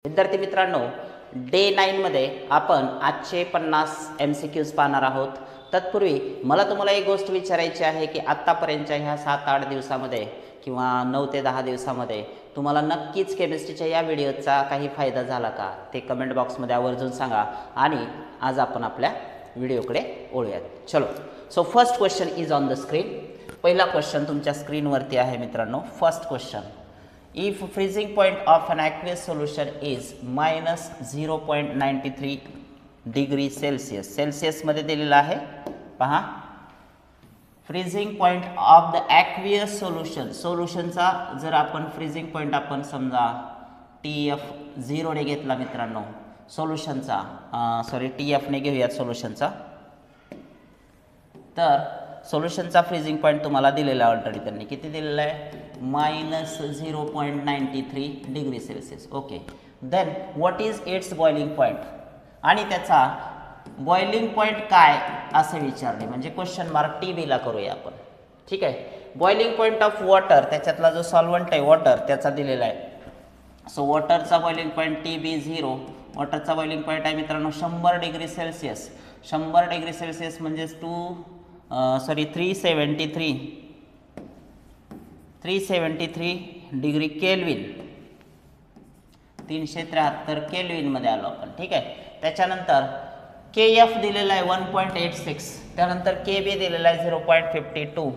विद्यार्थी मित्रांनो, डे 9 मध्ये आपण आजचे 50 MCQs पाहणार आहोत. तत्पूर्वी मला तुम्हाला एक गोष्ट विचारायची आहे की आत्तापर्यंतच्या ह्या 7-8 दिवसामध्ये किंवा 9 ते 10 दिवसामध्ये तुम्हाला नक्कीच केमिस्ट्रीच्या या व्हिडिओचा काही फायदा झाला का ते कमेंट बॉक्समध्ये आवर्जून सांगा. आणि आज आपण आपल्या व्हिडिओकडे वळूयात. चलो, so first question is on the screen. पहिला क्वेश्चन तुमच्या स्क्रीनवरती आहे मित्रांनो. First question, if freezing point of an aqueous solution is minus 0.93 degree Celsius, Celsius मध्ये दिलेला आहे पहा. Freezing point of the aqueous solution, सोल्युशनचा जर आपण फ्रीजिंग पॉइंट आपण समजा TF0 ने घेतला मित्रांनो, सोल्युशनचा TF ने घेऊयात सोल्युशनचा. तर सोल्युशनचा फ्रीजिंग पॉइंट तुम्हाला दिलेला आहे ऑलरेडी. त्यांनी किती दिलेला आहे? -0.93 degree Celsius. Okay, then what is its boiling point, आणि त्याचा बॉइलिंग पॉइंट काय असे विचारले म्हणजे क्वेश्चन मार्क TB ला करूया आपण. ठीक आहे. बॉइलिंग पॉइंट ऑफ वॉटर, त्याच्यातला जो सॉल्व्हंट आहे वॉटर त्याचा दिलेला आहे. सो वॉटरचा बॉइलिंग पॉइंट TB0, वॉटरचा बॉइलिंग पॉइंट आहे मित्रांनो 100 डिग्री सेल्सियस. 100 डिग्री सेल्सियस म्हणजे 373 डिग्री केल्विन, 373 केल्विन मध्ये आलो आपण. ठीक आहे. त्याच्यानंतर KF दिलेला आहे 1.86, त्यानंतर KB दिलेला आहे 0.52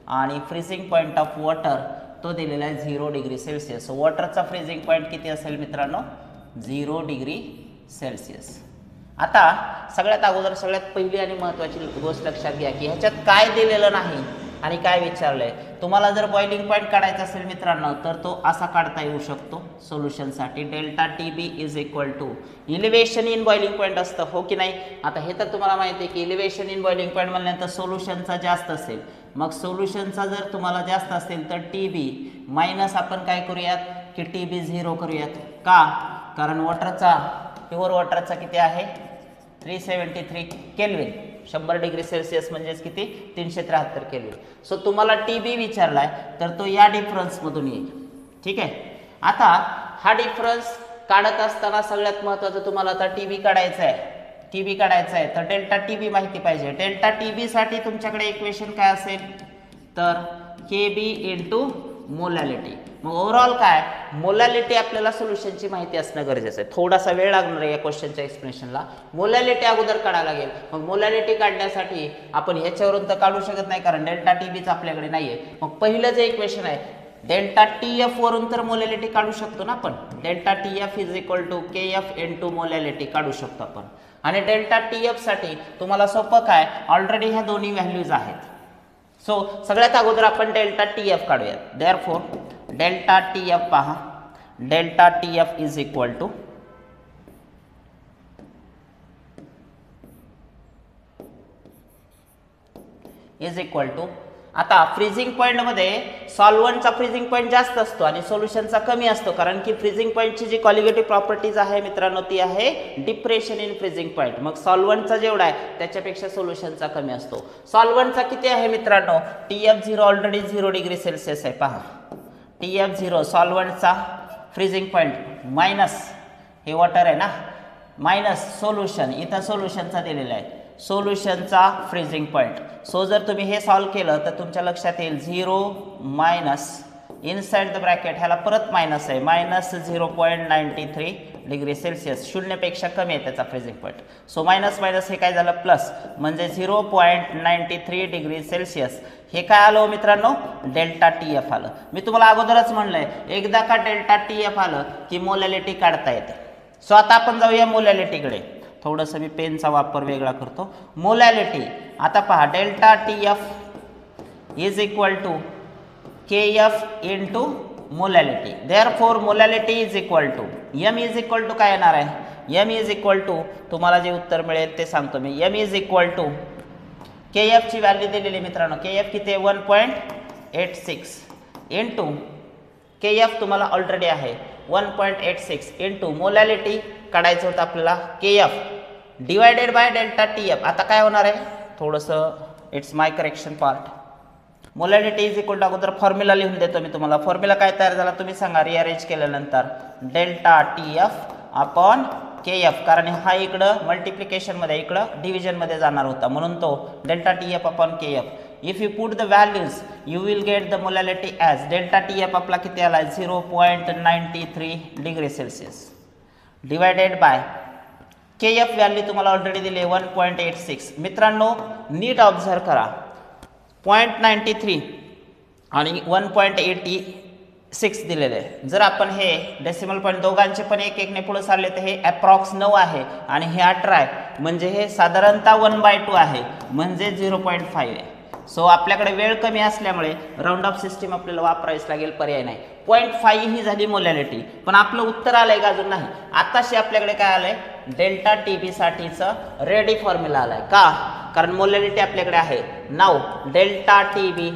आणि फ्रीजिंग पॉइंट ऑफ वॉटर तो दिलेला आहे 0 डिग्री सेल्सियस. वॉटरचा फ्रीजिंग पॉइंट किती असेल मित्रांनो? 0 डिग्री सेल्सियस. आता सगळ्यात अगोदर सगळ्यात पहिली आणि महत्त्वाची गोष्ट लक्षात घ्या की ह्याच्यात काय दिलेलं नाही आणि काय विचारलंय. तुम्हाला जर बॉइलिंग पॉइंट काढायचा असेल मित्रांनो तर तो असा काढता येऊ शकतो सोल्युशनसाठी. Delta TB is equal to elevation in boiling point असतं, हो की नाही? आता हे तर तुम्हाला माहिती आहे की इलिव्हेशन इन बॉइलिंग पॉइंट म्हणल्यानंतर सोल्युशनचा जास्त असेल. मग सोल्युशनचा जर तुम्हाला जास्त असेल तर TB मायनस आपण काय करूयात की TB0 करूयात. का? कारण वॉटरचा, प्युअर वॉटरचा किती आहे? 373 केल्विन. 100 डिग्री सेल्सियस म्हणजेच किती? 373 केल्विन. सो तुम्हाला TB विचारलाय तर तो या डिफरन्स मधून येईल. ठीक आहे. आता हा डिफरन्स काढत असताना सगळ्यात महत्त्वाचं तुम्हाला आता TB काढायचा आहे. TB काढायचा आहे तर डेल्टा TB माहिती पाहिजे. डेल्टा TB साठी तुमच्याकडे इक्वेशन काय असेल तर KB इंटू मोलॅलिटी. मग ओव्हरऑल काय? मोलॅलिटी आपल्याला सोल्युशनची माहिती असणं गरजेचं आहे. थोडासा वेळ लागणार आहे या क्वेश्चनच्या एक्सप्लेनेशनला. मोलॅलिटी अगोदर काढायला लागेल. मग मोलॅलिटी काढण्यासाठी आपण ह्याच्यावरून तर काढू शकत नाही कारण डेल्टा TBच आपल्याकडे नाहीये. मग पहिलं जे इक्वेशन आहे डेल्टा TF वरून तर मोलॅलिटी काढू शकतो ना आपण. Delta TF is equal to KF into molality काढू शकतो आपण. आणि डेल्टा TF साठी तुम्हाला सोपं काय, ऑलरेडी ह्या दोन्ही व्हॅल्यूज आहेत. सो सगळ्यात अगोदर आपण डेल्टा TF काढूयात. देअरफॉर डेल्टा TF पहा, delta TF is equal to आता फ्रीजिंग पॉइंट मध्ये सॉल्व्हंटचा फ्रीजिंग पॉइंट जास्त असतो आणि सोल्युशनचा कमी असतो. कारण की फ्रीजिंग पॉइंटची जी कॉलिगेटिव्ह प्रॉपर्टीज आहे मित्रांनो ती आहे डिप्रेशन इन फ्रीजिंग पॉइंट. मग सॉल्व्हंटचा जेवढा आहे त्याच्यापेक्षा सोल्युशनचा कमी असतो. सॉल्व्हंटचा किती आहे मित्रांनो? TF0 ऑलरेडी 0 डिग्री सेल्सियस आहे पहा. TF0 सॉल्व्हंटचा फ्रीजिंग पॉइंट मायनस हे वॉटर आहे ना, मायनस सोल्युशन, इथं सोल्युशनचा दिलेला आहे सोल्युशनचा फ्रीजिंग पॉइंट. सो जर तुम्ही हे सॉल्व केलं तर तुमच्या लक्षात येईल 0 मायनस इनसाइड द ब्रॅकेट, ह्याला परत मायनस आहे, मायनस 0.93 डिग्री सेल्सियस. 0 पेक्षा कमी आहे त्याचा freezing point. So minus minus हे काय झालं प्लस, म्हणजे 0.93 डिग्री सेल्सियस. हे काय आलं मित्रांनो? डेल्टा TF आलं. मी तुम्हाला अगोदरच म्हणलंय एकदा का डेल्टा TF आलं की मोलॅलिटी काढता येते. सो आता आपण जाऊया मोलॅलिटीकडे. थोडंसं मी पेनचा वापर वेगळा करतो. मोलॅलिटी आता पहा, delta TF is equal to KF into molality. Therefore molality is equal to M is equal to काय येणार आहे? M इज इक्वल टू तुम्हाला जे उत्तर मिळेल ते सांगतो मी. M is equal to KF ची व्हॅल्यू दिलेली मित्रांनो. KF किती आहे? 1.86 इंटू KF तुम्हाला ऑलरेडी आहे 1.86 इंटू मोलॅलिटी काढायचं होतं आपल्याला KF divided by delta TF. आता काय होणार आहे? थोडंसं it's my correction part. Molality is equal to अगोदर फॉर्म्युला लिहून देतो मी तुम्हाला. फॉर्म्युला काय तयार झाला तुम्ही सांगा रिअरेंज केल्यानंतर. Delta TF upon K F, कारण हा इकडं मल्टिप्लिकेशनमध्ये इकडं डिव्हिजनमध्ये जाणार होता, म्हणून तो delta T F upon K F. If you put the values you will get the molality as delta T F आपला किती आला 0.93 degree Celsius divided by K F value तुम्हाला ऑलरेडी दिली 1.86. मित्रांनो नीट ऑब्झर्व करा 0.93 आणि 1.86 दिलेले आहे. जर आपण हे डेसिमल पॉईंट दोघांचे पण एक एकने पुढे सारले तर हे अप्रॉक्स 9 आहे आणि हे 18 आहे, म्हणजे हे साधारणतः 1/2 आहे, म्हणजे 0.5 आहे. सो आपल्याकडे वेळ कमी असल्यामुळे राऊंड ऑफ सिस्टीम आपल्याला वापरावीच लागेल, पर्याय नाही. 0.5 ही झाली मोलॅलिटी, पण आपलं उत्तर आलंय का अजून नाही. आताशी आपल्याकडे काय आलंय डेल्टा टी बी साठीचं रेडी फॉर्म्युला आलाय का, कारण मोलॅलिटी आपल्याकडे आहे. नाव delta T B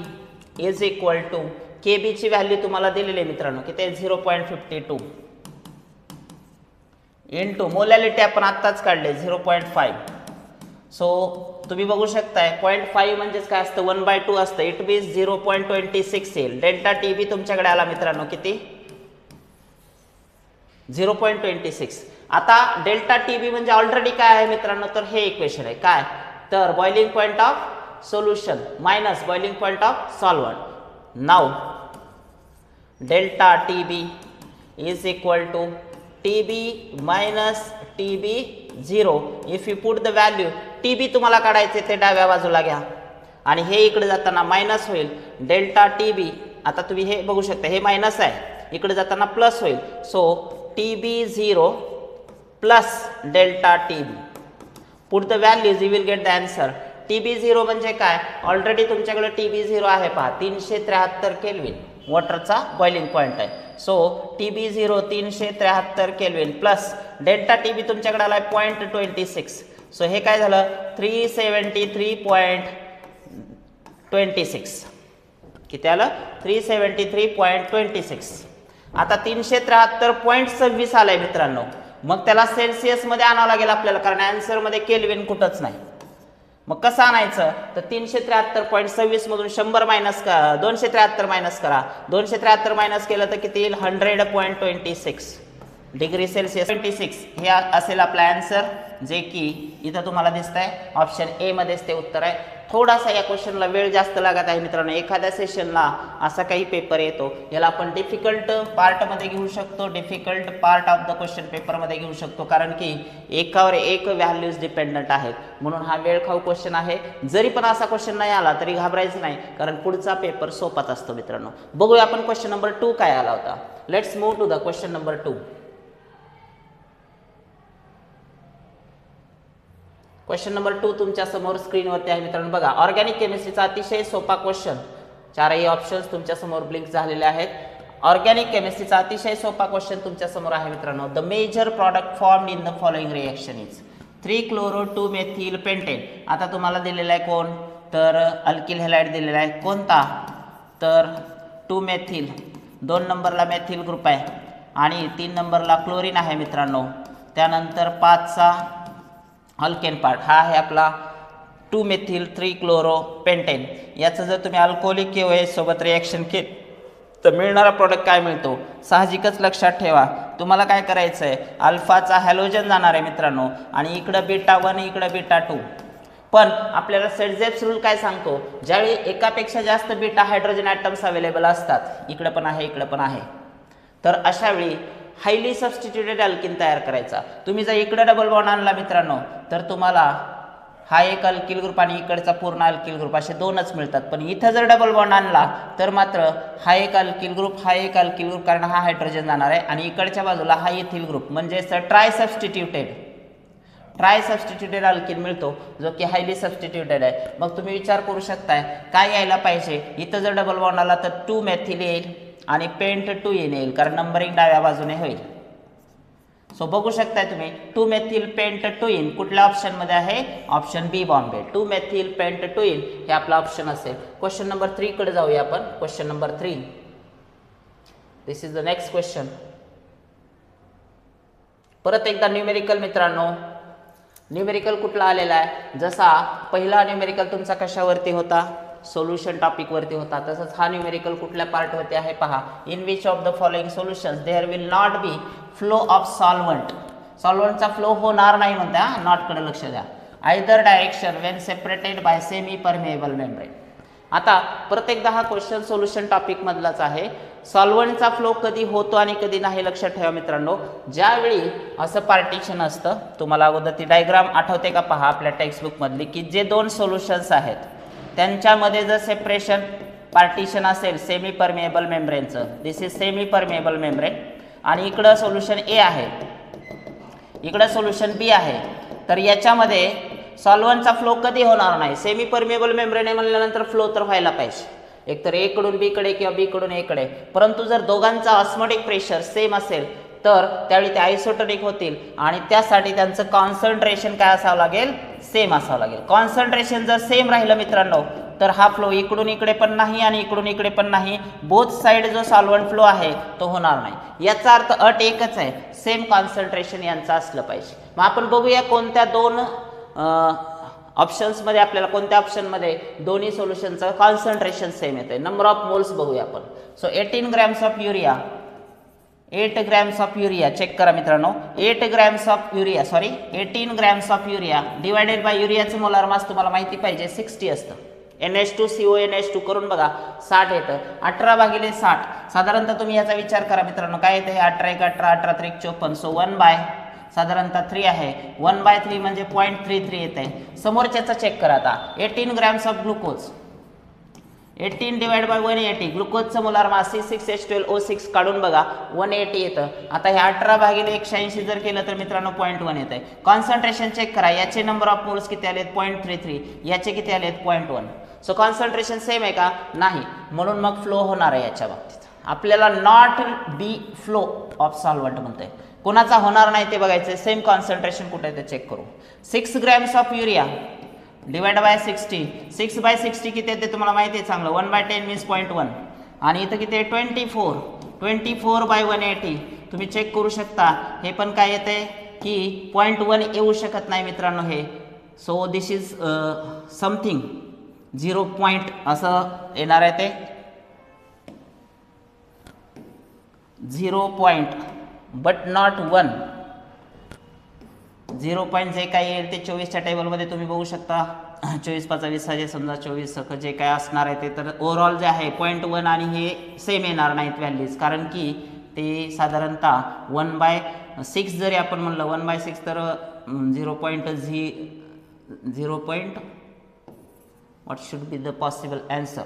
is equal to K B ची व्हॅल्यू तुम्हाला दिलेली आहे मित्रांनो, किती 0.52 इंटू मोलॅलिटी आपण आत्ताच काढले 0.5. सो तुम्ही बघू शकताय 0.5 म्हणजेच काय असतं 1/2 असतं. इट मीन्स 0.26 येईल. डेल्टा टी बी तुमच्याकडे आला मित्रांनो किती 0.26. आता डेल्टा टी बी म्हणजे ऑलरेडी काय आहे मित्रांनो, तर हे इक्वेशन आहे काय, तर boiling point of solution minus boiling point of solvent. Now delta T B is equal to T B minus T B 0. If you put the value T B तुम्हाला काढायचे ते डाव्या बाजूला घ्या आणि हे इकडे जाताना मायनस होईल. डेल्टा टी बी आता तुम्ही हे बघू शकता हे मायनस आहे, इकडे जाताना प्लस होईल. So T B 0 plus delta T B. Put the values you will get the answer. T B 0 म्हणजे काय, ऑलरेडी तुमच्याकडे टी बी 0 आहे पहा 373 केल्विन वॉटरचा बॉइलिंग पॉइंट आहे. So T B 0 373 kelvin plus delta T बी तुमच्याकडे आला 0.26. So हे काय झालं 373.26. किती आलं 373.26. आता 373.26 आलाय मित्रांनो, मग त्याला सेल्सिअस मध्ये आणावं लागेल आपल्याला, कारण आन्सर मध्ये केल्विन कुठंच नाही. मग कसं आणायचं, तर 373.26 मधून 100 मायनस करा, 273 मायनस करा. 273 मायनस केलं तर किती येईल 100.26 डिग्री सेल्सिअस. 26 हे असेल आपला आन्सर, जे की इथं तुम्हाला दिसत आहे ऑप्शन ए मध्येच ते उत्तर आहे. थोडासा या क्वेश्चनला वेळ जास्त लागत आहे मित्रांनो. एखाद्या सेशनला असा काही पेपर येतो, याला आपण डिफिकल्ट पार्टमध्ये घेऊ शकतो, difficult part of the question पेपरमध्ये घेऊ शकतो, कारण की एकावर एक व्हॅल्यूज डिपेंडंट आहेत, म्हणून हा वेळ खाऊ क्वेश्चन आहे. जरी पण असा क्वेश्चन नाही आला तरी घाबरायचं नाही, कारण पुढचा पेपर सोपाच असतो मित्रांनो. बघूया आपण क्वेश्चन नंबर 2 काय आला होता. Let's move to the question number 2. Question number 2 तुमच्या समोर स्क्रीनवरती आहे मित्रांनो. बघा ऑर्गॅनिक केमिस्ट्रीचा अतिशय सोपा क्वेश्चन, चारही ऑप्शन्स तुमच्या समोर ब्लिंक झालेले आहेत. ऑर्गॅनिक केमिस्ट्रीचा अतिशय सोपा क्वेश्चन तुमच्या समोर आहे मित्रांनो. The major product formed in the following reaction is 3-chloro-2-methyl pentane. आता तुम्हाला दिलेला आहे कोण, तर अल्किल हॅलाइड दिलेला आहे. कोणता, तर 2-methyl. 2 नंबरला मेथिल ग्रुप आहे आणि 3 नंबरला क्लोरीन आहे मित्रांनो. त्यानंतर 5चा अल्केन पार्ट हा आहे आपला 2-methyl 3-chloro-pentane. याचं जर तुम्ही अल्कोहोलिक KOH सोबत रिएक्शन केली तर मिळणारा प्रोडक्ट काय मिळतो, साहजिकच लक्षात ठेवा. तुम्हाला काय करायचं आहे, अल्फाचा हॅलोजन जाणार आहे मित्रांनो आणि इकडं बीटा 1 इकडं बीटा 2. पण आपल्याला सेडझेप्स रूल काय सांगतो, ज्यावेळी एकापेक्षा जास्त बीटा हायड्रोजन ॲटम्स अवेलेबल असतात, इकडं पण आहे इकडं पण आहे, तर अशा वेळी हायली सबस्टिट्युटेड अल्किन तयार करायचा. तुम्ही जर इकडे डबल बॉन्ड आणला मित्रांनो तर तुम्हाला हा एक अल्किल ग्रुप आणि इकडचा पूर्ण अल्किल ग्रुप असे 2च मिळतात. पण इथं जर डबल बॉन्ड आणला तर मात्र हा एक अल्किल ग्रुप हा एक अल्किल ग्रुप, कारण हा हायड्रोजन जाणार आहे आणि इकडच्या बाजूला हा इथिल ग्रुप, म्हणजे ट्राय सबस्टिट्युटेड अल्किन मिळतो, जो की हायली सबस्टिट्युटेड आहे. मग तुम्ही विचार करू शकताय काय यायला पाहिजे, इथं जर डबल बॉन्ड आला तर 2-methyl येईल आणि पेंट 2 येईल, कारण नंबरिंग डाव्या बाजूने होईल. सो बघू शकताय तुम्ही 2-methyl पेंट 2 कुठल्या ऑप्शन मध्ये आहे, option B Bombay. 2-methyl paint 2 हे आपला ऑप्शन असेल. क्वेश्चन नंबर 3 कडे जाऊया आपण. Question number 3, this is the next question. परत एकदा न्यूमेरिकल मित्रांनो. न्यूमेरिकल कुठला आलेला आहे, जसा पहिला न्यूमेरिकल तुमचा कशावरती होता, सोल्युशन टॉपिकवरती होता. तसंच हा न्यूमेरिकल कुठल्या पार्टवरती आहे पहा. In which of the following solutions there will not be flow of solvent. सॉल्वंटचा फ्लो होणार नाही म्हणता, नॉटकडे लक्ष द्या. Either direction when separated by semi permeable membrane. आता प्रत्येकदा हा क्वेश्चन सोल्युशन टॉपिक मधलाच आहे. सॉल्वंटचा फ्लो कधी होतो आणि कधी नाही लक्षात ठेवा मित्रांनो. ज्यावेळी असं पार्टिशन असतं, तुम्हाला अगोदर ती डायग्राम आठवते का पहा आपल्या टेक्स्टबुक मधली, की जे दोन सोल्युशन्स आहेत त्यांच्यामध्ये जर सेपरेशन पार्टिशन असेल सेमी परमेएबल मेम्ब्रेनचं, this is semi permeable membrane, आणि इकडं सोल्युशन ए आहे, इकडं सोल्युशन बी आहे, तर याच्यामध्ये सॉल्वंटचा फ्लो कधी होणार नाही. सेमी परमेएबल मेम्ब्रेन आहे म्हणल्यानंतर फ्लो तर व्हायला पाहिजे, एकतर ए कडून बी कडे किंवा बी कडून ए कडे. परंतु जर दोघांचा ऑस्मोटिक प्रेशर सेम असेल तर त्यावेळी ते आयसोटोनिक होतील आणि त्यासाठी त्यांचं कॉन्सन्ट्रेशन काय असावं लागेल, सेम असावं लागेल. कॉन्सन्ट्रेशन जर सेम राहिलं मित्रांनो तर हा फ्लो इकडून इकडे पण नाही आणि इकडून इकडे पण नाही, बोथ साइड जो सॉल्वंट फ्लो आहे तो होणार नाही. याचा अर्थ अट एकच आहे, सेम कॉन्सन्ट्रेशन यांचं असलं पाहिजे. मग आपण बघूया कोणत्या दोन ऑप्शन्समध्ये आपल्याला कोणत्या ऑप्शनमध्ये दोन्ही सोल्युशनचं कॉन्सन्ट्रेशन सेम येते. नंबर ऑफ मोल्स बघूया आपण. So 18 grams of urea, 8 grams of urea, check करा मित्रांनो, 8 grams of urea, sorry 18 grams of urea divided by युरियाचं मोलार मास तुम्हाला माहिती पाहिजे 60 असतं. NH2CONH2 करून बघा 60 येतं. 18 भागिले 60 साधारणतः तुम्ही याचा विचार करा मित्रांनो, काय येतं, 18 1 18, 18 3 54, सो 1 बाय साधारणतः 3 आहे, 1/3 म्हणजे 0.33 येते. समोरच्याचा चेक करा आता. 18 grams of glucose, 18 divide by 180, ग्लुकोजचं मोलार मास C6H12O6 काढून बघा 180 येतं. आता हे 18 भागिले 180 जर केलं तर मित्रांनो 0.1 येत आहे. कॉन्सन्ट्रेशन चेक करा, याचे नंबर ऑफ मोल्स किती आलेत 0.33, याचे किती आलेत 0.1. सो कॉन्सन्ट्रेशन सेम आहे का, नाही, म्हणून मग फ्लो होणार आहे याच्या बाबतीत. आपल्याला not be flow of solvent म्हणते. कोणाचा होणार नाही ते बघायचं, सेम कॉन्सन्ट्रेशन कुठे आहे ते चेक करू. 6 grams of urea divide by 60, 6/60 किती येते तुम्हाला माहिती आहे चांगलं, 1/10 मीन्स 0.1, आणि इथं किती आहे 24, 24/180 तुम्ही चेक करू शकता. हे पण काय येते की 0.1 येऊ शकत नाही मित्रांनो हे. So this is something 0 point असं येणार आहे, ते 0 पॉईंट बट नॉट 1. 0 पॉईंट जे काही येईल ते 24च्या टेबलमध्ये तुम्ही बघू शकता. 24 5 20 समजा 24 जे काय असणार आहे ते, तर ओव्हरऑल जे आहे 0.1 आणि हे सेम येणार नाहीत व्हॅल्यूज, कारण की ते साधारणतः 1/6 जरी आपण म्हणलं 1/6 तर 0.0 what should be the possible answer.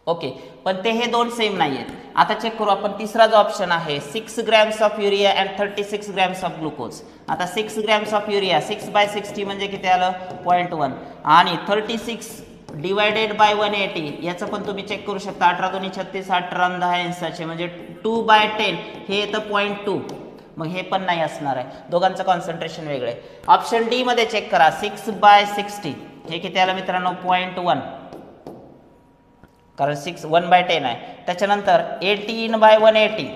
Okay, पण ते हे दोन सेम नाही आहेत. आता चेक करू आपण तिसरा जो ऑप्शन आहे, 6 grams of urea and 36 grams of glucose. आता 6 ग्रॅम्स ऑफ युरिया 6/60 म्हणजे किती आलं 0.1, आणि 36 डिवायडेड बाय 180 याचं पण तुम्ही चेक करू शकता. 18 2 36, 18 10 इंचाचे म्हणजे 2/10 हे येतं 0.2. मग हे पण नाही असणार आहे, दोघांचं कॉन्सन्ट्रेशन वेगळे. ऑप्शन डी मध्ये चेक करा, 6/60 हे किती आलं मित्रांनो 0.1, कारण 1/10 आहे. त्याच्यानंतर 18/180,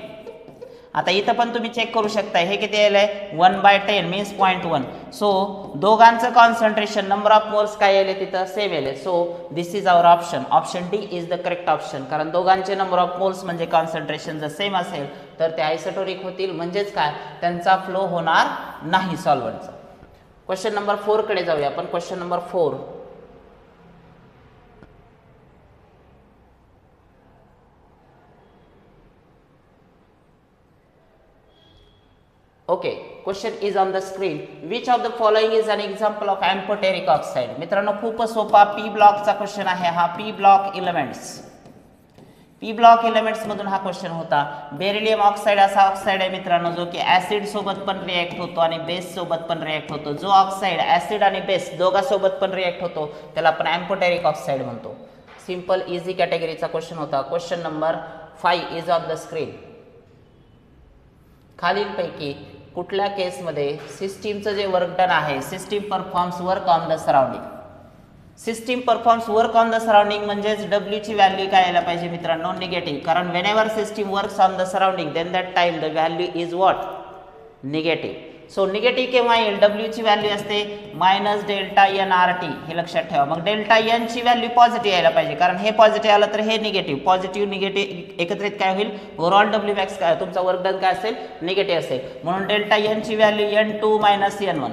आता इथं पण तुम्ही चेक करू शकता, हे किती आलंय 1/10 मीन्स 0.1. सो दोघांचं कॉन्सन्ट्रेशन नंबर ऑफ मोल्स काय आले तिथं सेम आले. So this is our option, option D is the correct option, कारण दोघांचे नंबर ऑफ मोल्स म्हणजे कॉन्सन्ट्रेशन जर सेम असेल तर ते आयसोटोनिक होतील, म्हणजेच काय त्यांचा फ्लो होणार नाही सॉल्वंटचा. क्वेश्चन नंबर 4 कडे जाऊया आपण. Question number 4, okay, question is on the screen. Which of the following is an example of amphoteric oxide. मित्रांनो खूप सोपा पी ब्लॉकचा क्वेश्चन आहे हा. P block elements, P block elements मधून हा क्वेश्चन होता. बेरिलियम ऑक्साइड असा ऑक्साइड आहे मित्रांनो जो की ऍसिड सोबत पण रिएक्ट होतो आणि बेस सोबत पण रिएक्ट होतो. जो ऑक्साइड ऍसिड आणि बेस दोघांसोबत पण रिएक्ट होतो त्याला आपण एम्फोटेरिक ऑक्साइड म्हणतो. सिंपल इझी कॅटेगरीचा क्वेश्चन होता. Question number 5 is on the screen. खालीलपैकी कुठल्या केसमध्ये सिस्टीमचं जे वर्क डन आहे, system performs work on the surrounding. System performs work on the surrounding म्हणजेच डब्ल्यू ची व्हॅल्यू काय यायला पाहिजे मित्रांनो निगेटिव्ह, कारण whenever system works on the surrounding then that time the value is what negative. So negative केव्हा येईल, W ची व्हॅल्यू असते minus delta N R T, हे लक्षात ठेवा. मग डेल्टा एन ची व्हॅल्यू पॉझिटिव्ह यायला पाहिजे, कारण हे पॉझिटिव्ह आलं तर हे निगेटिव्ह, पॉझिटिव्ह निगेटिव्ह एकत्रित काय होईल, ओव्हरऑल डब्ल्यू मॅक्स काय तुमचा वर्क डन काय असेल, निगेटिव्ह असेल. म्हणून डेल्टा एन ची व्हॅल्यू N2 मायनस N1.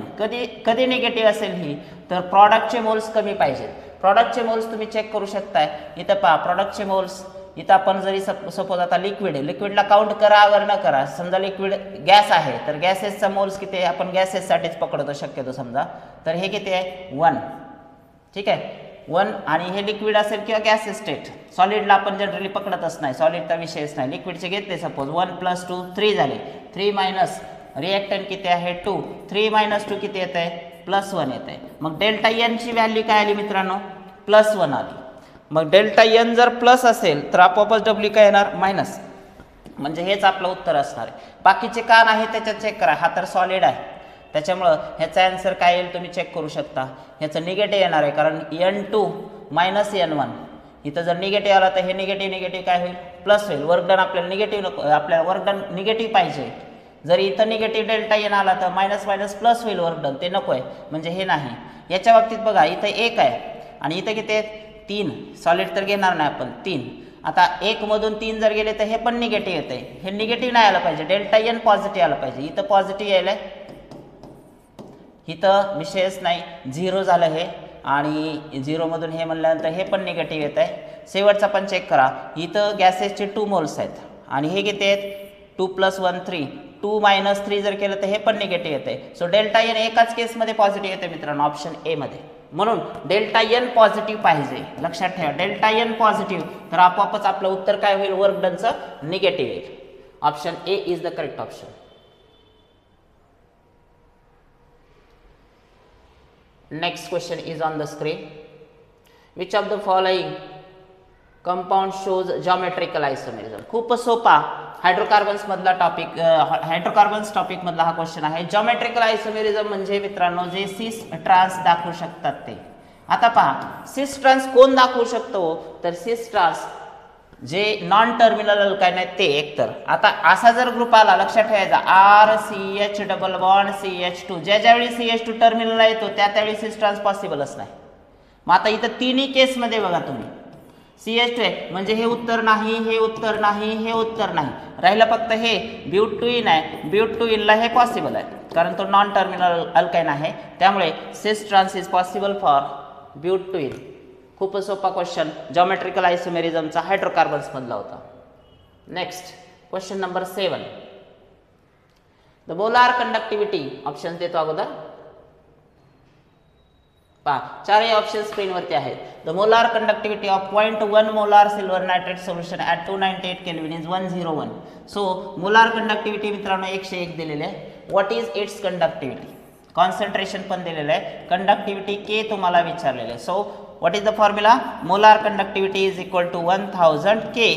कधी निगेटिव्ह असेल ही, तर प्रॉडक्टचे मोल्स कमी पाहिजेत. प्रॉडक्टचे मोल्स तुम्ही चेक करू शकताय, इथं पहा प्रॉडक्टचे मोल्स. इथं आपण जरी सपोज आता लिक्विड आहे, लिक्विडला काउंट करा अगर न करा, समजा लिक्विड गॅस आहे तर गॅसेसचा मोल्स किती आहे, आपण गॅसेससाठीच पकडतो शक्यतो समजा, तर हे किती आहे 1. ठीक आहे 1. आणि हे लिक्विड असेल किंवा गॅस स्टेट, सॉलिडला आपण जनरली पकडतच नाही, सॉलिडचा विषयच नाही. लिक्विडचे घेतले सपोज 1 + 2 3 झाले, 3 मायनस रिएक्टंट किती आहे 2, 3 - 2 किती येत आहे +1 येत आहे. मग डेल्टा एन ची व्हॅल्यू काय आली मित्रांनो, +1 आली. मग डेल्टा एन जर प्लस असेल तर आपोआपच डब्ल्यू काय येणार मायनस, म्हणजे हेच आपलं उत्तर असणार आहे. बाकीचे का नाही त्याच्यात चेक करा, हा तर सॉलिड आहे त्याच्यामुळं ह्याचा आन्सर काय येईल तुम्ही चेक करू शकता. ह्याचं निगेटिव्ह येणार आहे, कारण N2 मायनस N1. इथं जर निगेटिव्ह आला तर हे निगेटिव्ह काय होईल, प्लस होईल. वर्क डन आपल्याला निगेटिव्ह नको, आपल्याला वर्क डन निगेटिव्ह पाहिजे. जर इथं निगेटिव्ह डेल्टा एन आला तर मायनस मायनस प्लस होईल वर्क डन, ते नको आहे, म्हणजे हे नाही. याच्या बाबतीत बघा इथं 1 आहे आणि इथं किती आहेत 3, सॉलिड तर घेणार नाही आपण 3. आता 1 मधून 3 जर गेले तर हे पण निगेटिव्ह येते, हे निगेटिव्ह नाही आलं पाहिजे, डेल्टा एन पॉझिटिव्ह आलं पाहिजे. इथं पॉझिटिव्ह यायलाय, इथं विषयच नाही, 0 झालं हे, आणि 0 मधून हे म्हणल्यानंतर हे पण निगेटिव्ह येत आहे. शेवटचा पण चेक करा, इथं गॅसेसचे 2 मोल्स आहेत आणि हे किती आहेत 2 + 1 3, 2 - 3 जर केलं तर हे पण निगेटिव्ह येते. सो डेल्टा एन एकाच केसमध्ये पॉझिटिव्ह येते मित्रांनो, ऑप्शन ए मध्ये. म्हणून डेल्टा एन पॉझिटिव्ह पाहिजे, लक्षात ठेवा. डेल्टा एन पॉझिटिव्ह तर आपोआपच आपलं उत्तर काय होईल, वर्क डनचं निगेटिव्ह येईल. Option A is the correct option. Next question is on the screen. Which of the following compound shows geometrical isomerism. खूप सोपा हायड्रोकार्बन्स मधला टॉपिक, हायड्रोकार्बन्स टॉपिक मधला हा क्वेश्चन आहे. जॉमेट्रिकल आयसोमेरिझम म्हणजे मित्रांनो जे सिस ट्रान्स दाखवू शकतात ते. आता पहा सिस ट्रान्स कोण दाखवू शकतो, तर सिस ट्रान्स जे नॉन टर्मिनल अल्काइन आहेत ते एकतर. आता असा जर ग्रुप आला लक्षात ठेवायचा RCH डबल बॉन्ड CH2, ज्यावेळी CH2 टर्मिनलला येतो त्यावेळी सिस ट्रान्स पॉसिबलच नाही. मग आता इथं तिन्ही केसमध्ये बघा तुम्ही CH2 आहे, म्हणजे हे उत्तर नाही, हे उत्तर नाही, हे उत्तर नाही, राहिलं फक्त हे ब्यूटूइन आहे. ब्यूटूइनला हे पॉसिबल आहे कारण तो नॉन टर्मिनल अल्काइन आहे, त्यामुळे सिस ट्रान्स इज पॉसिबल फॉर ब्यूटूइन. खूप सोपा क्वेश्चन जॉमेट्रिकल आयसोमेरिझमचा हायड्रोकार्बन्स मधला होता. Next question number 7. The molar conductivity, option देतो अगोदर पहा, चारही ऑप्शन स्क्रीनवरती आहेत. The molar conductivity of 0.1 molar silver nitrate solution at 298 kelvin is 101. So molar conductivity मित्रांनो 101 दिलेले आहे. What is it's conductivity, concentration पण दिलेलं आहे, कंडक्टिव्हिटी के तुम्हाला विचारलेलं आहे. So what is the formula, molar conductivity is equal to 1000 K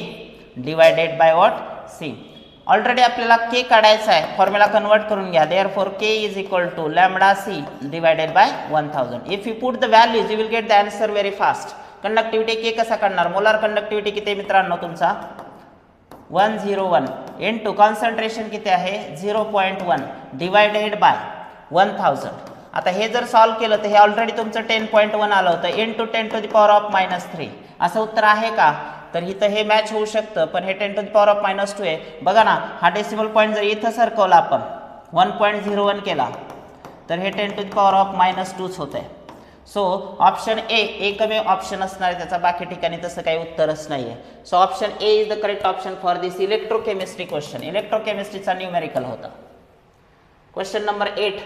divided by what C. Already आपल्याला के काढायचा आहे, फॉर्म्युला कन्वर्ट करून घ्या. Therefore K is equal to lambda C divided by 1000. If you put the values you will get the answer very fast. Conductivity K कसा काढणार, molar conductivity किती आहे मित्रांनो तुमचा 101 इंटू कॉन्सन्ट्रेशन किती आहे 0.1 डिवायडेड बाय 1000. आता हे जर सॉल्व्ह केलं तर हे ऑलरेडी तुमचं 10.1 आलं होतं, इंटू 10⁻³ असं उत्तर आहे का, तर इथं हे मॅच होऊ शकतं, पण हे 10⁻² आहे. बघा ना, हा डेसिमल पॉईंट जर इथं सरकवला आपण 1.01 केला तर हे 10⁻² होत आहे. सो ऑप्शन ए एकमेव ऑप्शन असणार आहे त्याचा, बाकी ठिकाणी तसं काही उत्तरच नाही आहे. So option A is the correct option for this electrochemistry question. इलेक्ट्रोकेमिस्ट्रीचा न्यूमेरिकल होता. क्वेश्चन नंबर 8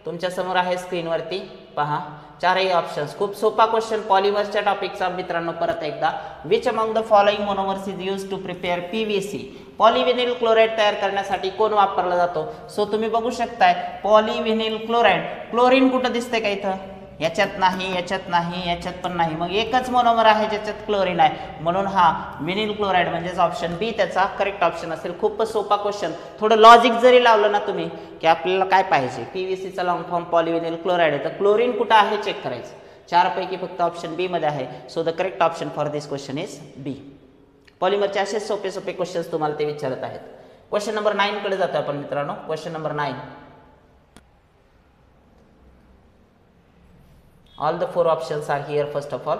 तुमच्या समोर आहे स्क्रीनवरती पहा, चारही ऑप्शन्स. खूप सोपा क्वेश्चन पॉलिमरच्या टॉपिकचा मित्रांनो. परत एकदा, which among the following monomers is use to prepare PVC. Polyvinyl chloride तयार करण्यासाठी कोण वापरला जातो. सो तुम्ही बघू शकताय पॉलिव्हिनिल क्लोराईड, क्लोरीन कुठं दिसतंय का इथं, याच्यात नाही, याच्यात नाही, याच्यात पण नाही, मग एकच मोनोमर आहे ज्याच्यात क्लोरीन आहे, म्हणून हा व्हिनिल क्लोराईड म्हणजेच ऑप्शन बी त्याचा करेक्ट ऑप्शन असेल. खूपच सोपा क्वेश्चन. थोडं लॉजिक जरी लावलं ना तुम्ही की आपल्याला काय पाहिजे, PVCचा लॉंग फॉर्म पॉलिव्हिनिल क्लोराईड आहे, तर क्लोरीन कुठं आहे चेक करायचं. चारपैकी फक्त ऑप्शन बी मध्ये आहे. So the correct option for this question is B. पॉलिमरचे असे सोपे सोपे क्वेश्चन्स तुम्हाला ते विचारत आहेत. क्वेश्चन नंबर 9 कडे जातो आपण मित्रांनो. Question number 9. All the 4 options are here. First of all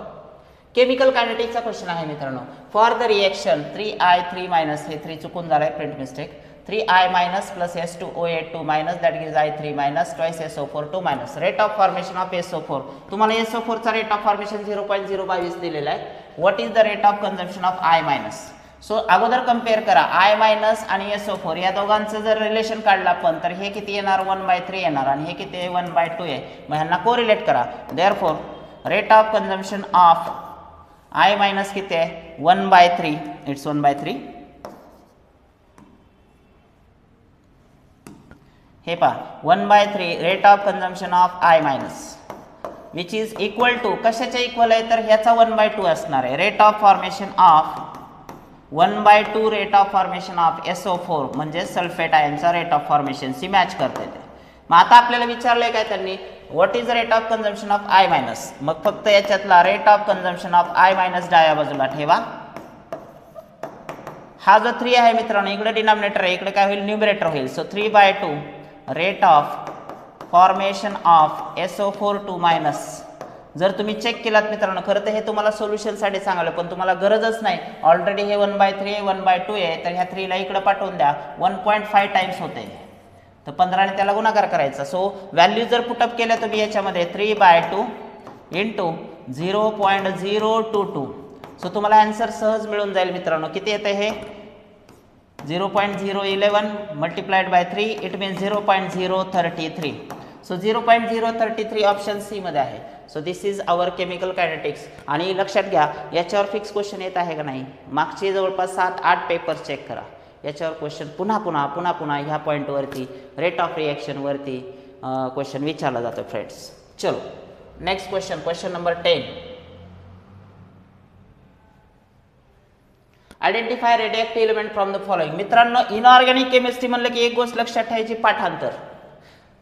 chemical कायनेटिक्सचा क्वेश्चन आहे मित्रांनो. For the reaction 3I3 minus, हे 3 चुकून झालंय, print mistake. 3I minus plus S2O8 2 minus that gives I3 minus twice SO4 2 minus. Rate of formation of SO4. तुम्हाला SO4 चा rate of formation 0.022 दिलेला आहे. What is the rate of consumption of I minus? So अगोदर compare करा I minus आणि SO4 या दोघांचं जर रिलेशन काढलं आपण तर हे किती येणार 1/3 येणार आणि हे किती 1/2 आहे. मग ह्यांना कोरिलेट करा. Therefore rate of consumption of I minus किती आहे 1/3. इट्स 1/3. हे पहा 1/3 rate of consumption of I minus which is equal to कशाच्या इक्वल आहे तर ह्याचा 1/2 असणार आहे. Rate of formation of 1/2 rate of formation of SO4 म्हणजे सल्फेट आयनचा rate of formation see match करते ते. मग आता आपल्याला विचारलंय काय त्यांनी what is the rate of consumption of I minus. मग फक्त याच्यातला rate of consumption of I minus डाव्या बाजूला ठेवा. हा जो 3 आहे मित्रांनो इकडे डिनॉमिनेटर आहे, इकडे काय होईल न्यूमरेटर होईल. So 3/2 rate of formation of SO4 2 minus. जर तुम्ही चेक केलात मित्रांनो खरं तर हे तुम्हाला सोल्युशनसाठी सांगायला पण तुम्हाला गरजच नाही. ऑलरेडी हे 1/3 आहे 1/2 आहे तर ह्या 3 ला इकडे पाठवून द्या. 1.5 टाइम्स होते तर 15 ने त्याला गुणाकार करायचा. सो व्हॅल्यू जर पुटअप केल्या तुम्ही याच्यामध्ये 3/2 इंटू 0.022. सो तुम्हाला आन्सर सहज मिळून जाईल मित्रांनो. किती येते हे 0.011 multiplied by 3 it means 0.033. So 0.033 option C मध्ये आहे. So this is our chemical kinetics. आणि लक्षात घ्या याच्यावर फिक्स क्वेश्चन येत आहे का नाही. मागचे जवळपास 7-8 पेपर्स चेक करा. याच्यावर क्वेश्चन पुन्हा पुन्हा ह्या पॉईंटवरती रेट ऑफ रिएक्शनवरती क्वेश्चन विचारला जातो फ्रेंड्स. चलो next question, question number 10. Identify radioactive element from the following. मित्रांनो इनऑर्गॅनिक केमिस्ट्री म्हणलं की एक गोष्ट लक्षात ठेवायची पाठांतर.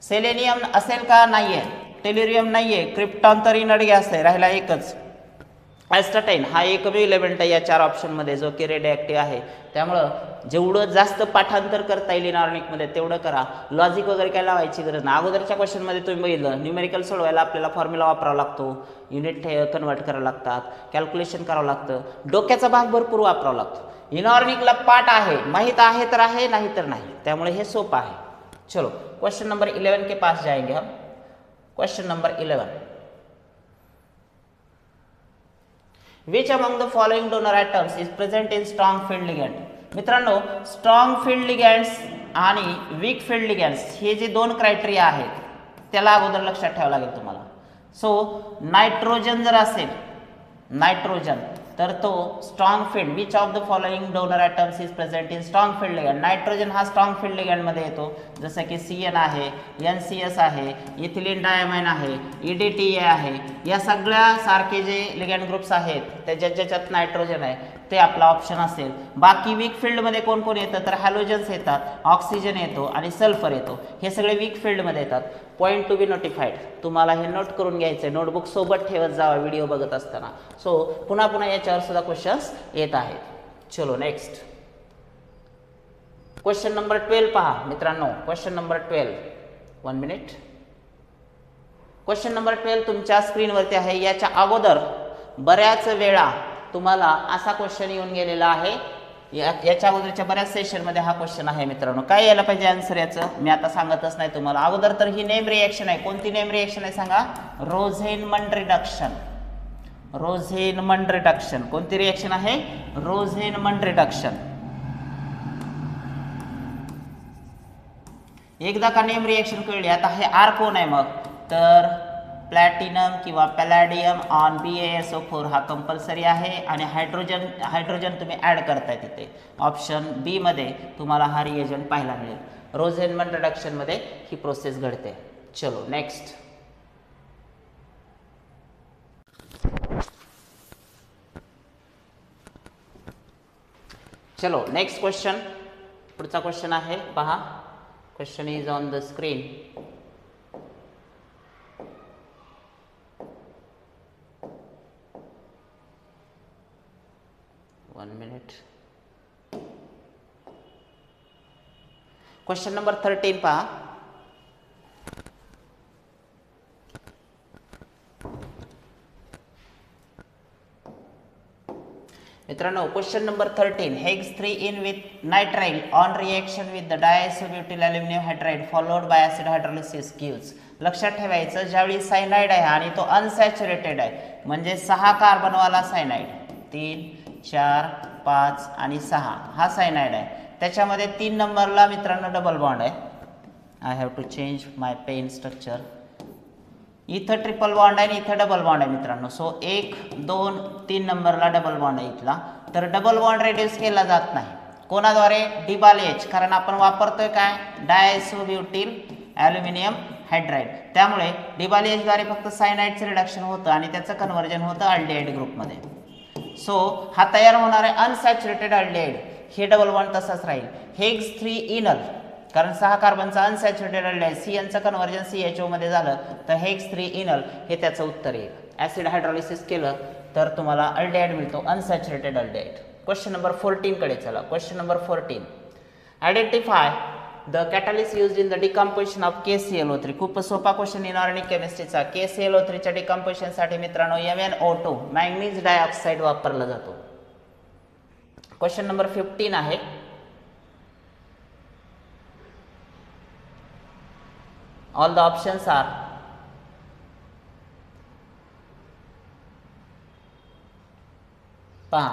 सेलेनियम असेल का नाहीये, टेल्युरियम नाहीये, क्रिप्टॉन तरी नडगे असते, राहिला एकच ॲस्टाटाईन. हा एकमेव एलिमेंट आहे या 4 ऑप्शन मध्ये जो की रेडिएक्टिव्ह आहे. त्यामुळं जेवढं जास्त पाठांतर करता येईल इनऑर्गॅनिक मध्ये तेवढं करा. लॉजिक वगैरे काय लावायची गरज नाही. अगोदरच्या क्वेश्चन मध्ये तुम्ही बघितलं न्यूमेरिकल सोडवायला आपल्याला फॉर्म्युला वापरावा लागतो, युनिट कन्वर्ट करावं लागतात, कॅल्क्युलेशन करावं लागतं, डोक्याचा भाग भरपूर वापरावा लागतो. इनऑर्गॅनिकला पाठ आहे, माहित आहे तर आहे, नाही तर नाही. त्यामुळे हे सोपं आहे. चलो क्वेश्चन नंबर 11 के पास जाएंगे हम. Question number 11. Which among the following donor atoms is present in strong field ligand? मित्रांनो स्ट्रॉंग फील्ड लिगँड्स आणि वीक फील्ड लिगँड्स हे जे 2 क्रायटेरिया आहेत त्याला अगोदर लक्षात ठेवावं लागेल तुम्हाला. सो नायट्रोजन जर असेल नायट्रोजन तर तो strong field. Which of the following donor atoms is present in strong field ligand. Nitrogen हा स्ट्रॉंग फील्ड लिगँडमध्ये येतो जसं की CN आहे, NCS आहे, इथिलीन डायमाइन आहे, EDTA आहे. या सगळ्या सारखे जे लिगँड ग्रुप्स आहेत त्याच्यात ज्याच्यात नायट्रोजन आहे ते आपला ऑप्शन असेल. बाकी वीक फील्डमध्ये कोण कोण येतं तर हॅलोजन्स येतात, ऑक्सिजन येतो आणि सल्फर येतो. हे सगळे वीक फील्डमध्ये येतात. Point to be notified. तुम्हाला हे नोट करून घ्यायचं आहे, नोटबुक सोबत ठेवत जावा व्हिडिओ बघत असताना. सो पुन्हा याच्यावर सुद्धा क्वेश्चन्स येत आहेत. चलो नेक्स्ट क्वेश्चन नंबर 12 पहा मित्रांनो. Question number 12 1 minute. Question number 12 तुमच्या स्क्रीनवरती आहे. याच्या अगोदर बऱ्याच वेळा तुम्हाला असा क्वेश्चन येऊन गेलेला आहे. याच्या अगोदरच्या बऱ्याच सेशनमध्ये हा क्वेश्चन आहे मित्रांनो. काय यायला पाहिजे आन्सर याचं मी आता सांगतच नाही तुम्हाला. अगोदर तर ही नेम रिएक्शन आहे. कोणती नेम रिएक्शन आहे सांगा. रोझेनमंड रिडक्शन. रोझेनमंड रिडक्शन. कोणती रिएक्शन आहे. रोझेनमंड रिडक्शन. एकदा का नेम रिएक्शन कळली. आता हे आर कोण आहे मग तर प्लॅटिनम किंवा पॅलॅडियम ऑन BaSO4 हा कंपल्सरी आहे आणि हायड्रोजन तुम्ही ॲड करताय तिथे. ऑप्शन बी मध्ये तुम्हाला हा रिएजंट पाहायला मिळेल. रोझेनमंड रिडक्शन मध्ये ही प्रोसेस घडते. चलो नेक्स्ट. चलो नेक्स्ट क्वेश्चन. पुढचा क्वेश्चन आहे पहा. Question is on the screen. One minute. Question number 13 पहा. मित्रांनो question number 13 hex 3 in with nitrile on reaction with the diisobutyl aluminium hydride followed by acid hydrolysis gives. लक्षात ठेवायचं ज्यावेळी cyanide आहे आणि तो अनसॅच्युरेटेड आहे म्हणजे 6 कार्बनवाला सायनाइड 3 4 5 आणि 6 हा सायनाइड आहे. त्याच्यामध्ये 3 नंबरला मित्रांनो डबल बॉन्ड आहे. I have to change my pen structure. इथं ट्रिपल बॉन्ड आहे आणि इथं डबल बॉन्ड आहे मित्रांनो. सो 1 2 3 नंबरला डबल बॉन्ड आहे इथला. तर डबल बॉन्ड रेड्यूस केला जात नाही कोणाद्वारे डिबालेज, कारण आपण वापरतोय काय डायसोब्युtyl अल्युमिनियम हायड्राइड. त्यामुळे डिबालेजद्वारे फक्त सायनाइडचं रिडक्शन होतं आणि त्याचं कन्व्हर्जन होतं अल्डिहाइड ग्रुपमध्ये. सो हा तयार होणार आहे अनसॅच्युरेटेड अल्डिहाइड. हे डबल बॉन्ड तसाच राहील. हेग्स 3 इनल कारण 6 कार्बनचा अनसॅच्युरेटेड अल्डिहाइड CNचं कन्व्हर्जन CHO मध्ये झालं तर हेग्स 3 इनल हे त्याचं उत्तर येईल. ऍसिड हायड्रोलिसिस केलं तर तुम्हाला अल्डिहाइड मिळतो अनसॅच्युरेटेड अल्डिहाइड. क्वेश्चन नंबर 14 कडे चला. Question number 14 identify the catalyst used in the decomposition of KClO3. खूप सोपा क्वेश्चन इनऑर्गॅनिक केमिस्ट्रीचा. KClO3 च्या डिकम्पोजिशन साठी मित्रांनो MnO2 मॅंगनीज डायऑक्साइड वापरला जातो. क्वेश्चन नंबर 15 आहे. All the options are पहा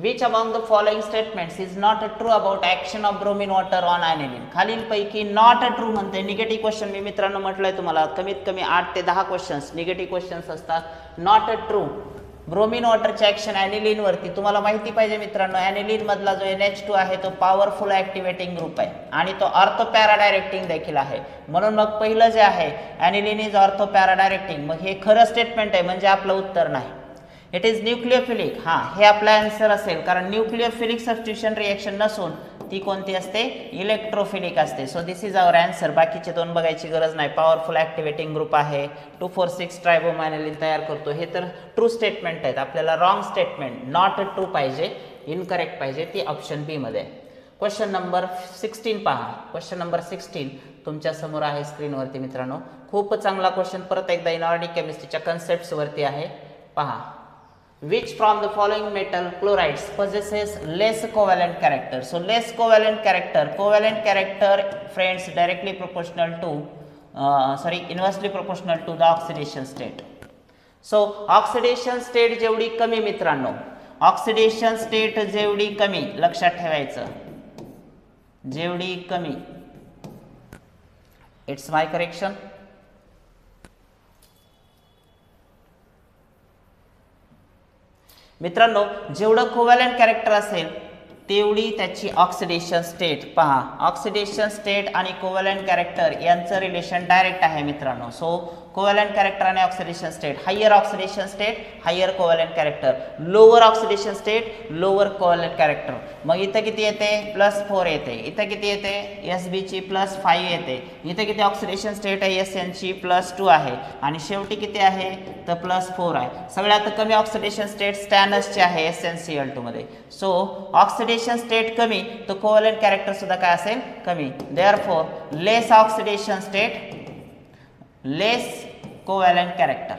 which among the following statements is not true about action of bromine water on aniline. खालीलपैकी नॉट ट्रू म्हणते. निगेटिव्ह क्वेश्चन मी मित्रांनो म्हटलंय तुम्हाला कमीत कमी 8 ते 10 क्वेश्चन्स निगेटिव्ह क्वेश्चन्स असतात. नॉट ट्रू ब्रोमिन वॉटरचे ॲक्शन ॲनिलीन वरती तुम्हाला माहिती पाहिजे मित्रांनो. ॲनिलीन मधला जो NH2 आहे तो पॉवरफुल ॲक्टिवेटिंग ग्रुप आहे आणि तो ऑर्थो पॅरा डायरेक्टिंग देखील आहे. म्हणून मग पहिलं जे आहे ॲनिलीन इज ऑर्थो पॅरा डायरेक्टिंग. मग हे खरं स्टेटमेंट आहे म्हणजे आपलं उत्तर नाही. It is nucleophilic. हां हे आपला आन्सर असेल कारण न्यूक्लियोफिलिक सबस्टिट्यूशन रिएक्शन नसून ती कोणती असते इलेक्ट्रोफिलिक असते. So this is our answer. बाकीचे दोन बघायची गरज नाही. पॉवरफुल ॲक्टिवेटिंग ग्रुप आहे 2,4,6 ट्रायबोमॅनिलीन तयार करतो. हे तर ट्रू स्टेटमेंट आहेत. आपल्याला रॉंग स्टेटमेंट नॉट ट्रू पाहिजे इनकरेक्ट पाहिजे ती ऑप्शन बी मध्ये. क्वेश्चन नंबर 16 पहा. क्वेश्चन नंबर 16 तुमच्या समोर आहे स्क्रीनवरती मित्रांनो. खूप चांगला क्वेश्चन परत एकदा इनऑर्गॅनिक केमिस्ट्रीच्या कन्सेप्ट्स वरती आहे. पहा which from the following metal chlorides possesses less covalent character. So less covalent character friends directly proportional to inversely proportional to the oxidation state. So oxidation state जेवढी कमी मित्रांनो ऑक्सिडेशन स्टेट जेवढी कमी लक्षात ठेवायचं जेवढी कमी इट्स माय करेक्शन मित्रांनो जेवढं कोव्हॅलंट कॅरेक्टर असेल तेवढी त्याची ऑक्सिडेशन स्टेट. पहा ऑक्सिडेशन स्टेट आणि कोव्हॅलंट कॅरेक्टर यांचं रिलेशन डायरेक्ट आहे मित्रांनो. सो कोव्हॅलंट कॅरेक्टर आणि oxidation state higher oxidation state higher covalent character lower oxidation state lower covalent character. मग इथं किती येते +4 येते. इथं किती येते Sb ची +5 येते. इथं किती ऑक्सिडेशन स्टेट आहे Sn ची +2 आहे आणि शेवटी किती आहे तर +4 आहे. सगळ्यात कमी ऑक्सिडेशन स्टेट स्टॅनसचे आहे SnCl2 मध्ये. सो ऑक्सिडेशन स्टेट कमी तर कोव्हॅलंट कॅरेक्टर सुद्धा काय असेल कमी. Therefore less oxidation state less covalent character.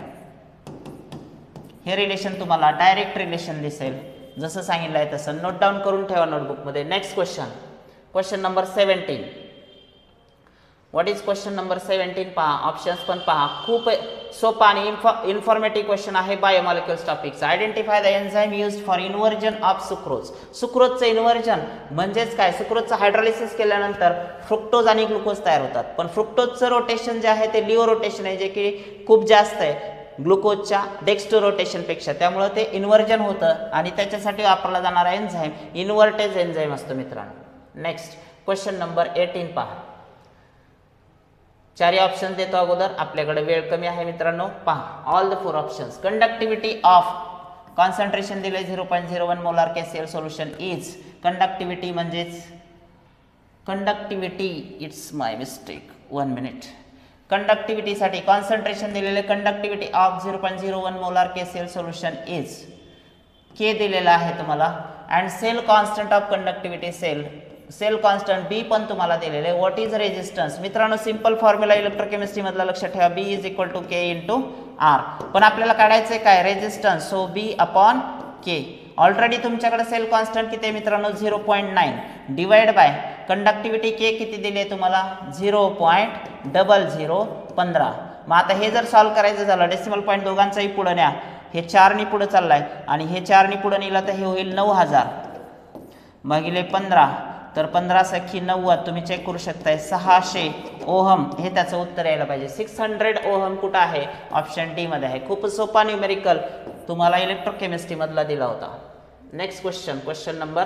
हे रिलेशन तुम्हाला डायरेक्ट रिलेशन दिसेल जसं सांगितलं आहे तसं. नोट डाऊन करून ठेवा नोटबुकमध्ये. Next question number 17. What is question number 17 पहा. ऑप्शन्स पण पहा. खूप सोपा आणि इन्फॉर्मेटिव्ह क्वेश्चन आहे बायोमॉलिक्युल्स टॉपिकचा. Identify the enzyme used for inversion of sucrose. सुक्रोजचं इन्व्हर्जन म्हणजेच काय सुक्रोजचं हायड्रोलिसिस केल्यानंतर फ्रुक्टोज आणि ग्लुकोज तयार होतात. पण फ्रुक्टोजचं रोटेशन जे आहे ते लिओ रोटेशन आहे जे की खूप जास्त आहे ग्लुकोजच्या डेक्स्टो रोटेशनपेक्षा. त्यामुळे ते इन्व्हर्जन होतं आणि त्याच्यासाठी वापरला जाणारा एन्झाइम इन्व्हर्टेज एन्झाइम असतो मित्रांनो. नेक्स्ट क्वेश्चन नंबर 18 पहा. चारही ऑप्शन देतो अगोदर आपल्याकडे वेळ कमी आहे मित्रांनो. पहा all the 4 options. Conductivity of concentration दिले 0.01 molar KCl solution is. Conductivity म्हणजेच conductivity it's my mistake 1 minute. कंडक्टिव्हिटीसाठी कॉन्सन्ट्रेशन दिलेले conductivity of 0.01 molar KCl solution is K दिलेला आहे तुम्हाला. And cell constant of conductivity cell constant B पण तुम्हाला दिलेले. व्हॉट इज रेजिस्टन्स मित्रांनो सिंपल फॉर्म्युला इलेक्ट्रोकेमिस्ट्री मधला लक्षात ठेवा B = K × R. पण आपल्याला काढायचे काय रेजिस्टन्स. So B/K. ऑलरेडी तुमच्याकडे सेल कॉन्स्टंट किती आहे मित्रांनो 0.9 डिवाइड बाय कंडक्टिव्हिटी के किती दिली आहे तुम्हाला 0.0015. मग आता हे जर सॉल्व करायचं झालं डेसिमल पॉईंट दोघांचाही पुढे न्या, हे 4 नी पुढे चाललाय आणि हे 4 नी पुढे नेला तर हे होईल 9000 भागिले 15 तर 15 सखी 90 तुम्ही चेक करू शकताय 600 ओहम हे त्याचं उत्तर यायला पाहिजे. 600 ओहम कुठं आहे ऑप्शन डी मध्ये आहे. खूप सोपा न्यूमेरिकल तुम्हाला इलेक्ट्रोकेमिस्ट्री मधला दिला होता. Next question, question number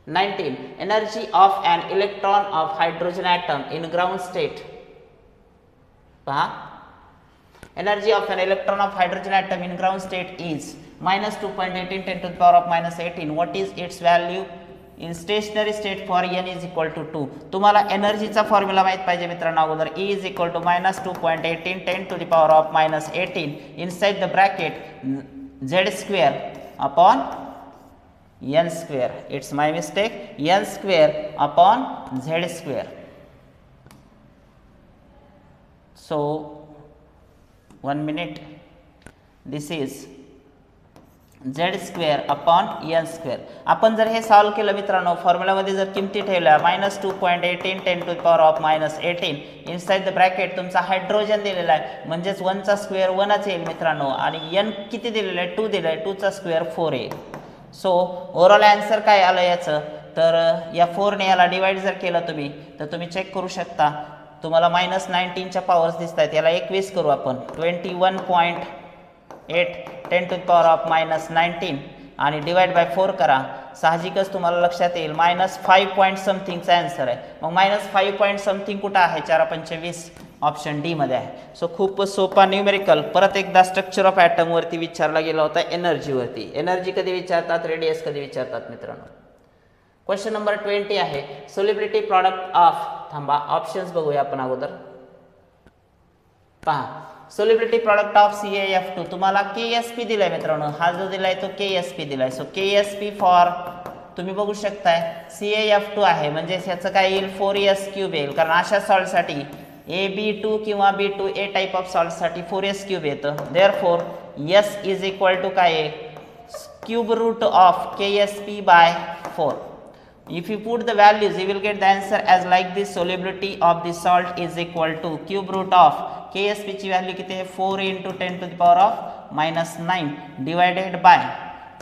19. Energy of an electron of hydrogen atom in ground state. पहा, energy of an electron of hydrogen atom in ground state is -2.18 10 to the power of -18. What is its value in stationary state for n is equal to 2. तुम्हाला एनर्जीचा formula माहित पाहिजे मित्रांनो अगोदर. E is equal to -2.18 10 to the power of -18 inside the bracket z square upon n square. It's my mistake, n square upon z square. So 1 minute, this is z square upon n square. आपण जर हे solve केलं मित्रांनो फॉर्म्युलामध्ये जर किमती ठेवल्या -2.18 10 to the power of -18 inside the bracket तुमचा hydrogen दिलेला आहे म्हणजेच 1 चा स्क्वेअर 1च येईल मित्रांनो आणि n किती दिलेलं आहे 2 दिलं आहे 2 चा स्क्वेअर 4 येईल. सो ओव्हरऑल आन्सर काय आलं याचं तर या 4 ने याला डिवाइड जर केलं तुम्ही तर तुम्ही चेक करू शकता तुम्हाला -19 च्या पॉवर्स दिसत आहेत. याला 21 करू आपण 21.8 10 to the power of -19 आणि डिवाइड बाय 4 करा. साहजिकच तुम्हाला लक्षात येईल -5 पॉईंट समथिंगचा आन्सर आहे. मग -5 पॉईंट समथिंग कुठं आहे 4×5 ऑप्शन डी मध्ये आहे. सो खूप सोपा न्यूमेरिकल. परत एकदा स्ट्रक्चर ऑफ ॲटम वरती विचारला गेला होता एनर्जीवरती. एनर्जी कधी विचारतात, रेडियस कधी विचारतात मित्रांनो. क्वेश्चन नंबर 20 आहे सोल्युबिलिटी प्रॉडक्ट ऑफ. थांबा ऑप्शन्स बघूया आपण अगोदर. पहा सोल्युबिलिटी प्रॉडक्ट ऑफ CaF2 तुम्हाला KSP दिलाय मित्रांनो. हा जो दिलाय तो KSP दिलाय. सो KSP फॉर तुम्ही बघू शकताय CaF2 आहे म्हणजे ह्याचं काय येईल 4s³ येईल कारण अशा सॉल्टसाठी AB2 किंवा B2A टाइप ऑफ सॉल्टसाठी 4s³ येतं. Therefore S is equal to काय आहे cube root of KSP by 4. If you put the values, you will get the answer as like this. Solubility of the salt is equal to cube root of KSP ची value किती आहे 4 × 10 to the power of -9 divided by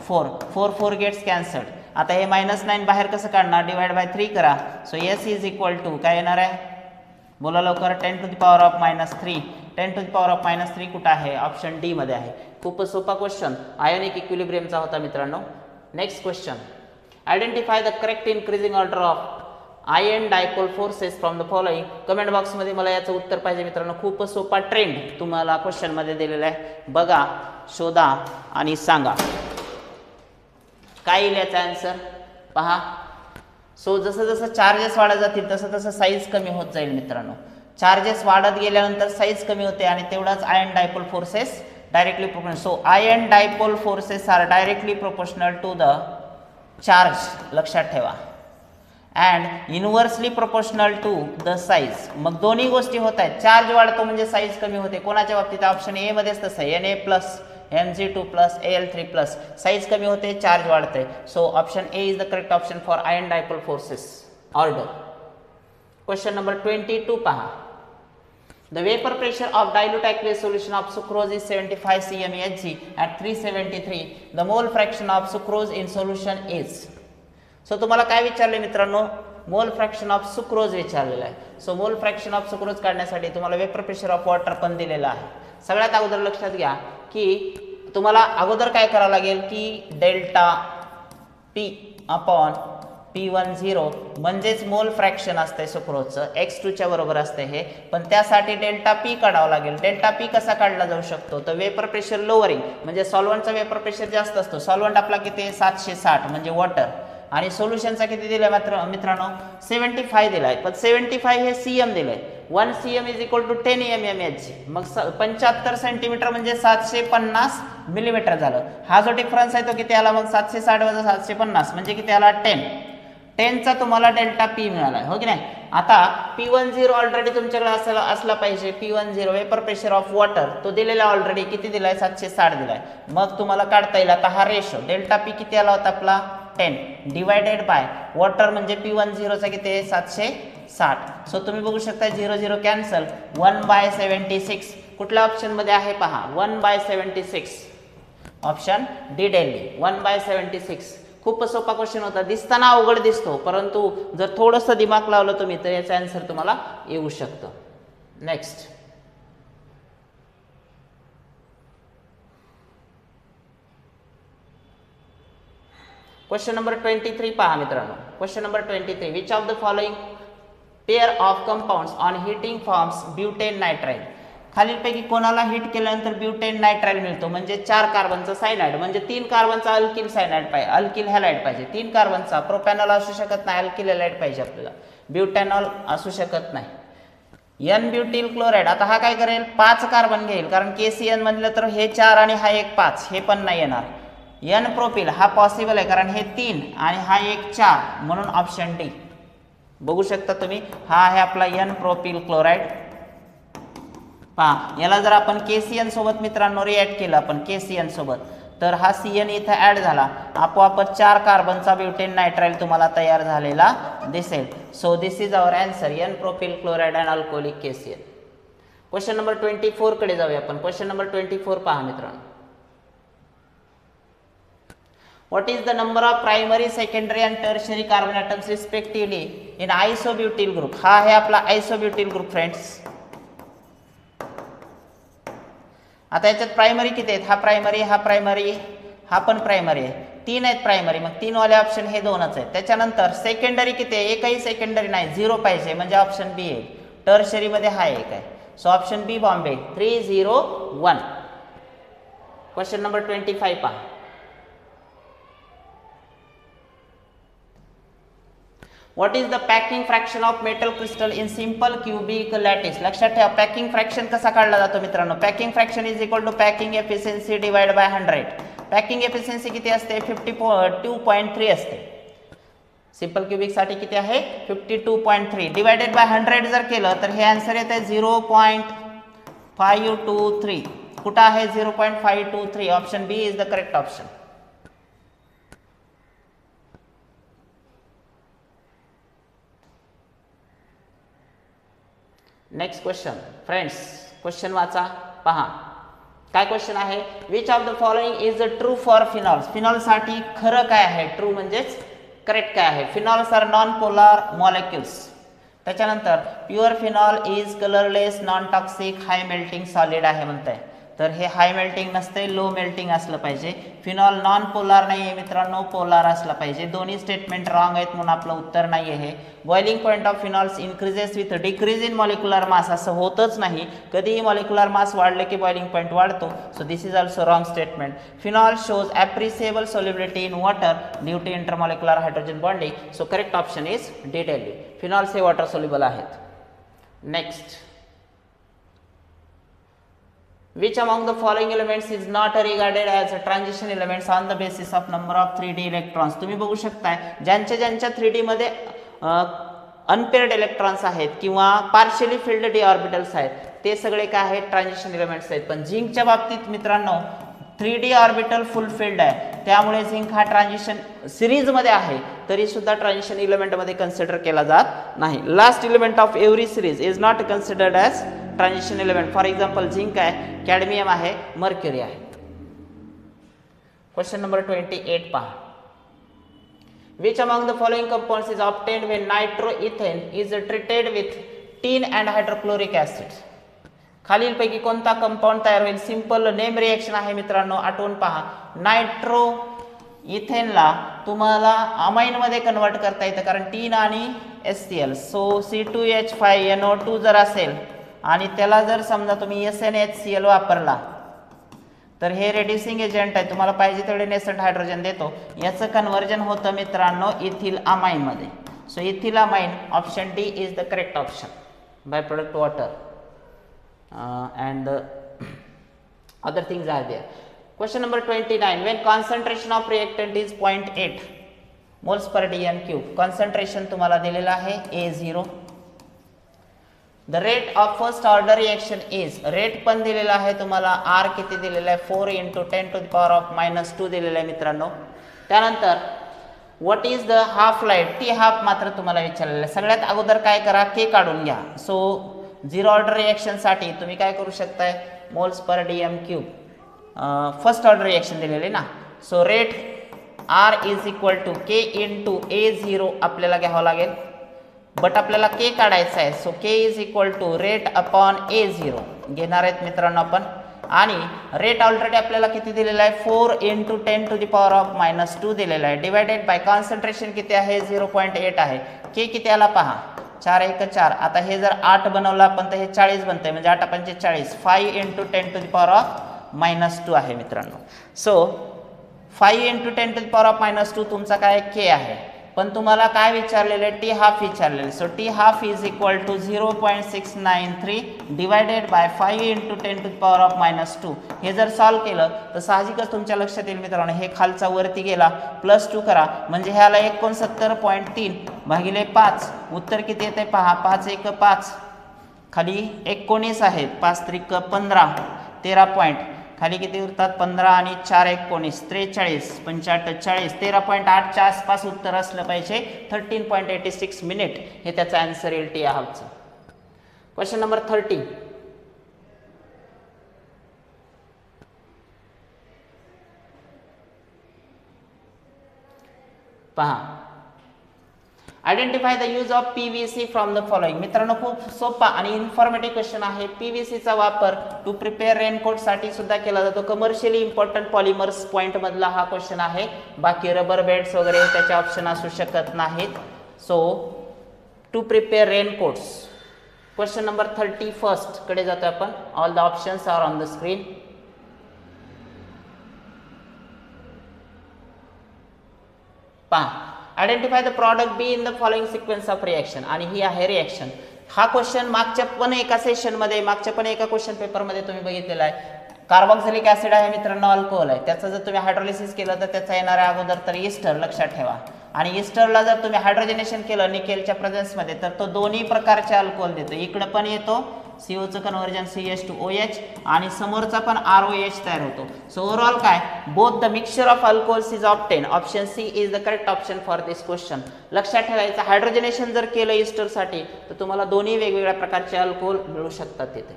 4. 4 gets cancelled. आता हे -9 बाहेर कसं काढणार divide by 3 करा. So S is equal to काय येणार आहे बोला लवकर 10 to the power of -3. 10 to the power of -3 कुठं आहे ऑप्शन डी मध्ये आहे. खूप सोपा क्वेश्चन आयोनिक इक्विलिब्रियमचा होता मित्रांनो. Next question identify the correct increasing order of ion dipole forces from the following. Comment बॉक्समध्ये मला याचं उत्तर पाहिजे मित्रांनो. खूप सोपा ट्रेंड तुम्हाला क्वेश्चनमध्ये दिलेला आहे. बघा, शोधा आणि सांगा काय येईल याचा आन्सर. पहा, सो जसं जसं चार्जेस वाढत जातील तसं तसं साईज कमी होत जाईल मित्रांनो. चार्जेस वाढत गेल्यानंतर साईज कमी होते आणि तेवढाच ion dipole forces directly proportional. So ion dipole forces are directly proportional to the charge. लक्षात ठेवा. And inversely proportional to the size. मग दोन्ही गोष्टी होत आहेत. चार्ज वाढतो म्हणजे साईज कमी होते. कोणाच्या बाबतीत ऑप्शन ए मध्येच तसं आहे Na+, Mg2+, Al3+. साईज कमी होते, चार्ज वाढते. So option A is the correct option for ion dipole forces order. Question number 22 पहा. The vapor pressure of dilute aqueous solution of sucrose is 75 cm/Hg at 373. The mole fraction of sucrose in solution is. So तुम्हाला काय विचारले मित्रांनो मोल fraction of sucrose विचारलेला आहे. So मोल fraction of sucrose काढण्यासाठी तुम्हाला वेपर प्रेशर ऑफ वॉटर पण दिलेला आहे. सगळ्यात अगोदर लक्षात घ्या की तुम्हाला अगोदर काय करावं लागेल की डेल्टा P अपॉन P10 म्हणजेच मोल फ्रॅक्शन असते सुक्रोजचं x2 च्या बरोबर असते हे. पण त्यासाठी डेल्टा P काढावं लागेल. डेल्टा P कसा काढला जाऊ शकतो तर वेपर प्रेशर लोअरिंग म्हणजे सॉल्व्हंटचा वेपर प्रेशर जास्त असतो. सॉल्व्हंट आपला किती 760 म्हणजे वॉटर आणि सोल्युशनचा किती दिलाय मित्रांनो 75 दिलाय. पण 75 हे cm दिलंय. 1 cm is equal to 10 mmHg. मग 75 सेंटीमीटर म्हणजे 750 मिलीमीटर झालं. हा जो डिफरन्स आहे तो किती आला मग 760 वजा 750 म्हणजे किती आला 10. 10चा तुम्हाला डेल्टा पी मिळाला हो की नाही. आता P10 ऑलरेडी तुमच्याकडे असला पाहिजे. P10 vapour pressure of water तो दिलेला ऑलरेडी किती दिलाय 760 दिलाय. मग तुम्हाला काढता येईल आता हा रेशो डेल्टा पी किती आला होता आपला 10 डिवायडेड बाय वॉटर म्हणजे P10 चा किती आहे 760. सो तुम्ही बघू शकता 0 0 कॅन्सल 1/76 कुठल्या ऑप्शन मध्ये आहे पहा 1/76 ऑप्शन डी दिल्ली 1/76. खूप सोपा क्वेश्चन होता. दिसताना अवघड दिसतो परंतु जर थोडंसं दिमाग लावलं तुम्ही तर याचं आन्सर तुम्हाला येऊ शकतं. नेक्स्ट क्वेश्चन नंबर 23 पहा मित्रांनो. Question number 23 which of the following pair of compounds on heating forms butane nitrile. खालीलपैकी कोणाला हिट केल्यानंतर ब्युटेन नायट्राइल मिळतो म्हणजे 4 कार्बनचा सायनाइड म्हणजे 3 कार्बनचा अल्किल सायनाइड पाहिजे अल्किल हॅलाइड पाहिजे. 3 कार्बनचा प्रोपॅनॉल असू शकत नाही अल्किल हॅलाइड पाहिजे आपल्याला ब्युटॅनॉल असू शकत नाही. एन ब्युटिल क्लोराइड आता हा काय करेल 5 कार्बन घेईल कारण KCN म्हणलं तर हे 4 आणि हा एक 5 हे पण नाही येणार. एन प्रोपिल हा पॉसिबल आहे कारण हे 3 आणि हा एक 4 म्हणून ऑप्शन डी. बघू शकता तुम्ही हा आहे आपला एन प्रोपिल क्लोराइड. पहा याला जर आपण KCN सोबत मित्रांनो रिॲक्ट केलं आपण KCN सोबत तर हा CN इथं ऍड झाला आपोआपच 4 कार्बनचा ब्युटेन नायट्राइल तुम्हाला तयार झालेला दिसेल. So this is our answer N propyl chloride and alcoholic KCN. Question number 24 कडे जाऊया आपण. क्वेश्चन नंबर 24 पहा मित्रांनो. What is the number of primary, secondary and tertiary carbon atoms respectively in isobutyl group. हा आहे आपला isobutyl group फ्रेंड्स. आता याच्यात प्रायमरी किती आहेत हा प्रायमरी हा पण प्रायमरी आहे 3 आहेत प्रायमरी मग 3 वाले ऑप्शन हे 2च आहेत. त्याच्यानंतर सेकंडरी किती आहे एकही सेकंडरी नाही 0 पाहिजे म्हणजे ऑप्शन बी आहे. टर्शरी मध्ये हा एक आहे so option B Bombay 301. Question number 25 पहा. What is the packing fraction of metal crystal in simple cubic lattice. लक्षात ठेवा पॅकिंग फ्रॅक्शन कसा काढला जातो मित्रांनो. Packing fraction is equal to packing efficiency divide by 100. Packing efficiency किती असते 52.3 असते. सिंपल क्यूबिक साठी किती आहे 52.3 डिवाइडेड बाय 100 जर केलं तर हे आन्सर येते 0.523. कुठं आहे 0.523 option B is the correct option. Next question friends question वाचा पहा काय क्वेश्चन आहे. Which of the following is true for phenols. Phenol साठी खरं काय आहे ट्रू म्हणजेच करेक्ट काय आहे. Phenols are non polar molecules. त्याच्यानंतर pure phenol is colourless non toxic high melting solid आहे म्हणताय तर हे हाय मेल्टिंग नसते लो मेल्टिंग असलं पाहिजे. फिनॉल नॉन पोलार नाही आहे मित्रांनो पोलार असला पाहिजे. दोन्ही स्टेटमेंट रॉंग आहेत म्हणून आपलं उत्तर नाही आहे. Boiling point of phenols increases with decrease in molecular mass असं होतच नाही. कधीही मॉलिक्युलर मास वाढले की बॉइलिंग पॉईंट वाढतो so this is also wrong statement. Phenol shows appreciable solubility in water due to intermolecular hydrogen bonding so correct option is D Delhi. Phenols हे water soluble आहेत. Next Which among the following elements is not regarded as a transition elements on the basis of number of 3D electrons. तुम्ही बघू शकताय ज्यांच्या 3D मध्ये unpaired electrons आहेत किंवा partially field D orbitals आहेत ते सगळे काय आहेत ट्रान्झिशन एलिमेंट्स आहेत. पण झिंकच्या बाबतीत मित्रांनो 3D ऑर्बिटल फुल फिल्ड आहे त्यामुळे झिंक हा ट्रान्झिशन सिरीज मध्ये आहे तरी सुद्धा ट्रान्झिशन एलिमेंट मध्ये कन्सिडर केला जात नाही. Last element of every series is not considered as transition element. For example zinc आहे कॅडमियम आहे मर्क्युरी आहे. क्वेश्चन नंबर 28 पहा. Which among the following compounds is obtained when nitroethane is treated with tin and hydrochloric acid. खालीलपैकी कोणता compound तयार होईल. Simple name reaction आहे मित्रांनो आठवून पहा. नायट्रो इथेनला तुम्हाला अमाइन मध्ये कन्वर्ट करता येतं कारण टीन आणि HCl सो C2H5NO2 जर असेल आणि त्याला जर समजा तुम्ही SnHCl वापरला तर हे रेड्युसिंग एजंट आहे तुम्हाला पाहिजे तेवढे नेसंट हायड्रोजन देतो. याचं कन्वर्जन होतं मित्रांनो इथिल अमाइन मध्ये. So ethyl amine option D is the correct option. By product water and other things are there. Question number 29 when concentration of reactant is 0.8 moles per DM cube. Concentration तुम्हाला दिलेलं आहे A0. The rate of first order reaction is, rate पण दिलेला आहे तुम्हाला, R किती दिलेला आहे 4 × 10⁻⁻² दिलेला आहे मित्रांनो. त्यानंतर what is the half life, T half मात्र तुम्हाला विचारलेलं आहे. सगळ्यात अगोदर काय करा, के काढून घ्या. सो 0 ऑर्डर रिएक्शनसाठी तुम्ही काय करू शकताय, moles per DM cube, first order reaction दिलेले ना. So rate R is equal to K × A0 आपल्याला घ्यावं लागेल, बट आपल्याला के काढायचा आहे. So K is equal to rate upon A0 घेणार आहेत मित्रांनो आपण. आणि रेट ऑलरेडी आपल्याला किती दिलेला आहे, 4 × 10⁻⁻² दिलेला आहे, डिवायडेड बाय कॉन्सन्ट्रेशन किती आहे 0.8 आहे. के किती आला पहा, 4 × 1 4. आता हे जर 8 बनवलं आपण तर हे 40 बनतंय, म्हणजे 8 × 5 = 40. 5 × 10⁻² आहे मित्रांनो. सो 5 × 10⁻² तुमचा काय के आहे. पण तुम्हाला काय विचारलेले, टी हाफ विचारलेले. So T half is equal to 0.693 divided by 5 × 10⁻². हे जर सॉल्व केलं तर साहजिकच तुमच्या लक्षात येईल मित्रांनो, हे खालचा वरती गेला +2 करा, म्हणजे ह्याला 69.3 भागिले 5. उत्तर किती येते पहा, 5 × 1 = 5, खाली 19 आहेत, 5 × 3 = 15, 13 पॉईंट, खाली किती उरतात 15 आणि 4 × 19 43, 85 40, 13.8च्या आसपास उत्तर असलं पाहिजे. 13.86 मिनिट हे त्याचा आन्सर येईल टी हाफचं. Question number 30. पहा, identify the use of PVC from the following. मित्रांनो खूप सोपा आणि इन्फॉर्मेटिव्ह क्वेश्चन आहे. PVCचा वापर टू प्रिपेअर रेनकोट साठी सुद्धा केला जातो. कमर्शियली इम्पॉर्टंट पॉलिमर्स पॉइंट मधला हा क्वेश्चन आहे. बाकी रबर बेड्स वगैरे त्याचे ऑप्शन असू शकत नाहीत. So to prepare raincoats. Question number 31 कडे जातो आपण. All the options are on the screen. पहा, identify the product B in the following sequence of reaction. आणि ही आहे रिएक्शन. हा क्वेश्चन मागच्या पण एका सेशनमध्ये, मागच्या पण एका क्वेश्चन पेपरमध्ये तुम्ही बघितलेला आहे. कार्बोक्सिलिक ऍसिड आहे मित्रांनो, अल्कोहोल आहे. त्याचं जर तुम्ही हायड्रोलिसिस केलं तर त्याचा येणाऱ्या अगोदर तर ईस्टर लक्षात ठेवा. आणि ईस्टरला जर तुम्ही हायड्रोजनेशन केलं निकेलच्या प्रेझेन्समध्ये तर तो दोन्ही प्रकारचे अल्कोहोल देतो. इकडे पण येतो COचं कन्व्हर्जन CH2OH आणि समोरचा पण ROH तयार होतो. सो ओव्हरऑल काय, both the mixture of alcohols is obtain. Option C is the correct option for this question. लक्षात ठेवायचं, हायड्रोजनेशन जर केलं ईस्टरसाठी तर तुम्हाला दोन्ही वेगवेगळ्या प्रकारचे अल्कोहोल मिळू शकतात तिथे.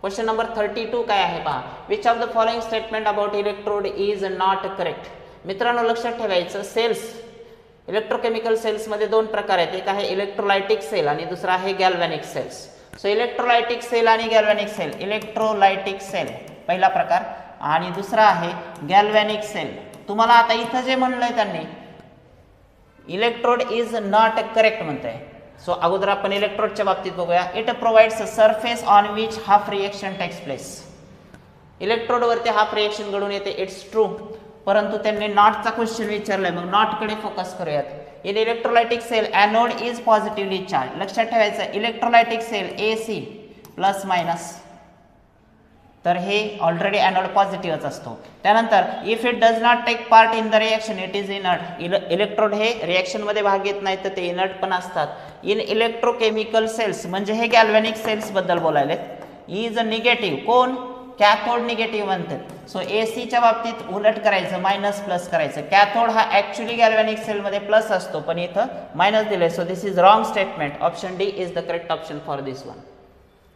क्वेश्चन नंबर 32 काय आहे पहा. Which of the following statement about electrode is not correct. मित्रांनो लक्षात ठेवायचं, सेल्स, इलेक्ट्रोकेमिकल सेल्समध्ये दोन प्रकार आहेत. एक आहे इलेक्ट्रोलायटिक सेल आणि दुसरा आहे galvanic cells. So electrolytic cell आणि गॅल्व्हॅनिक सेल. इलेक्ट्रोलायटिक सेल पहिला प्रकार आणि दुसरा आहे गॅल्व्हॅनिक सेल. तुम्हाला आता इथं जे म्हणलंय त्यांनी इलेक्ट्रोड इज नॉट करेक्ट म्हणतंय. सो अगोदर आपण इलेक्ट्रोडच्या बाबतीत बघूया. It provides a surface on which half reaction takes place. इलेक्ट्रोडवरती हाफ रिएक्शन घडून येते, इट्स ट्रू. परंतु त्यांनी नॉटचा क्वेश्चन विचारलाय, मग नॉटकडे फोकस करूयात. In electrolytic cell anode is positively charge. लक्षात ठेवायचं, electrolytic cell AC plus minus, तर हे ऑलरेडी एनोड पॉझिटिव्हच असतो. त्यानंतर if it does not take part in the reaction it is inert. Electrode हे रिएक्शन मध्ये भाग घेत नाही तर ते इनर्ट पण असतात. इन इलेक्ट्रोकेमिकल सेल्स म्हणजे हे गॅल्व्हॅनिक सेल्स बद्दल बोलायलेत. Is a negative. कोण, कॅथोड निगेटिव्ह म्हणतात. सो ACच्या बाबतीत उलट करायचं, मायनस प्लस करायचं. कॅथोड हा ऍक्च्युअली गॅल्व्हॅनिक सेल मध्ये प्लस असतो पण इथं मायनस दिले. So this is wrong statement. Option D is the correct option for this one.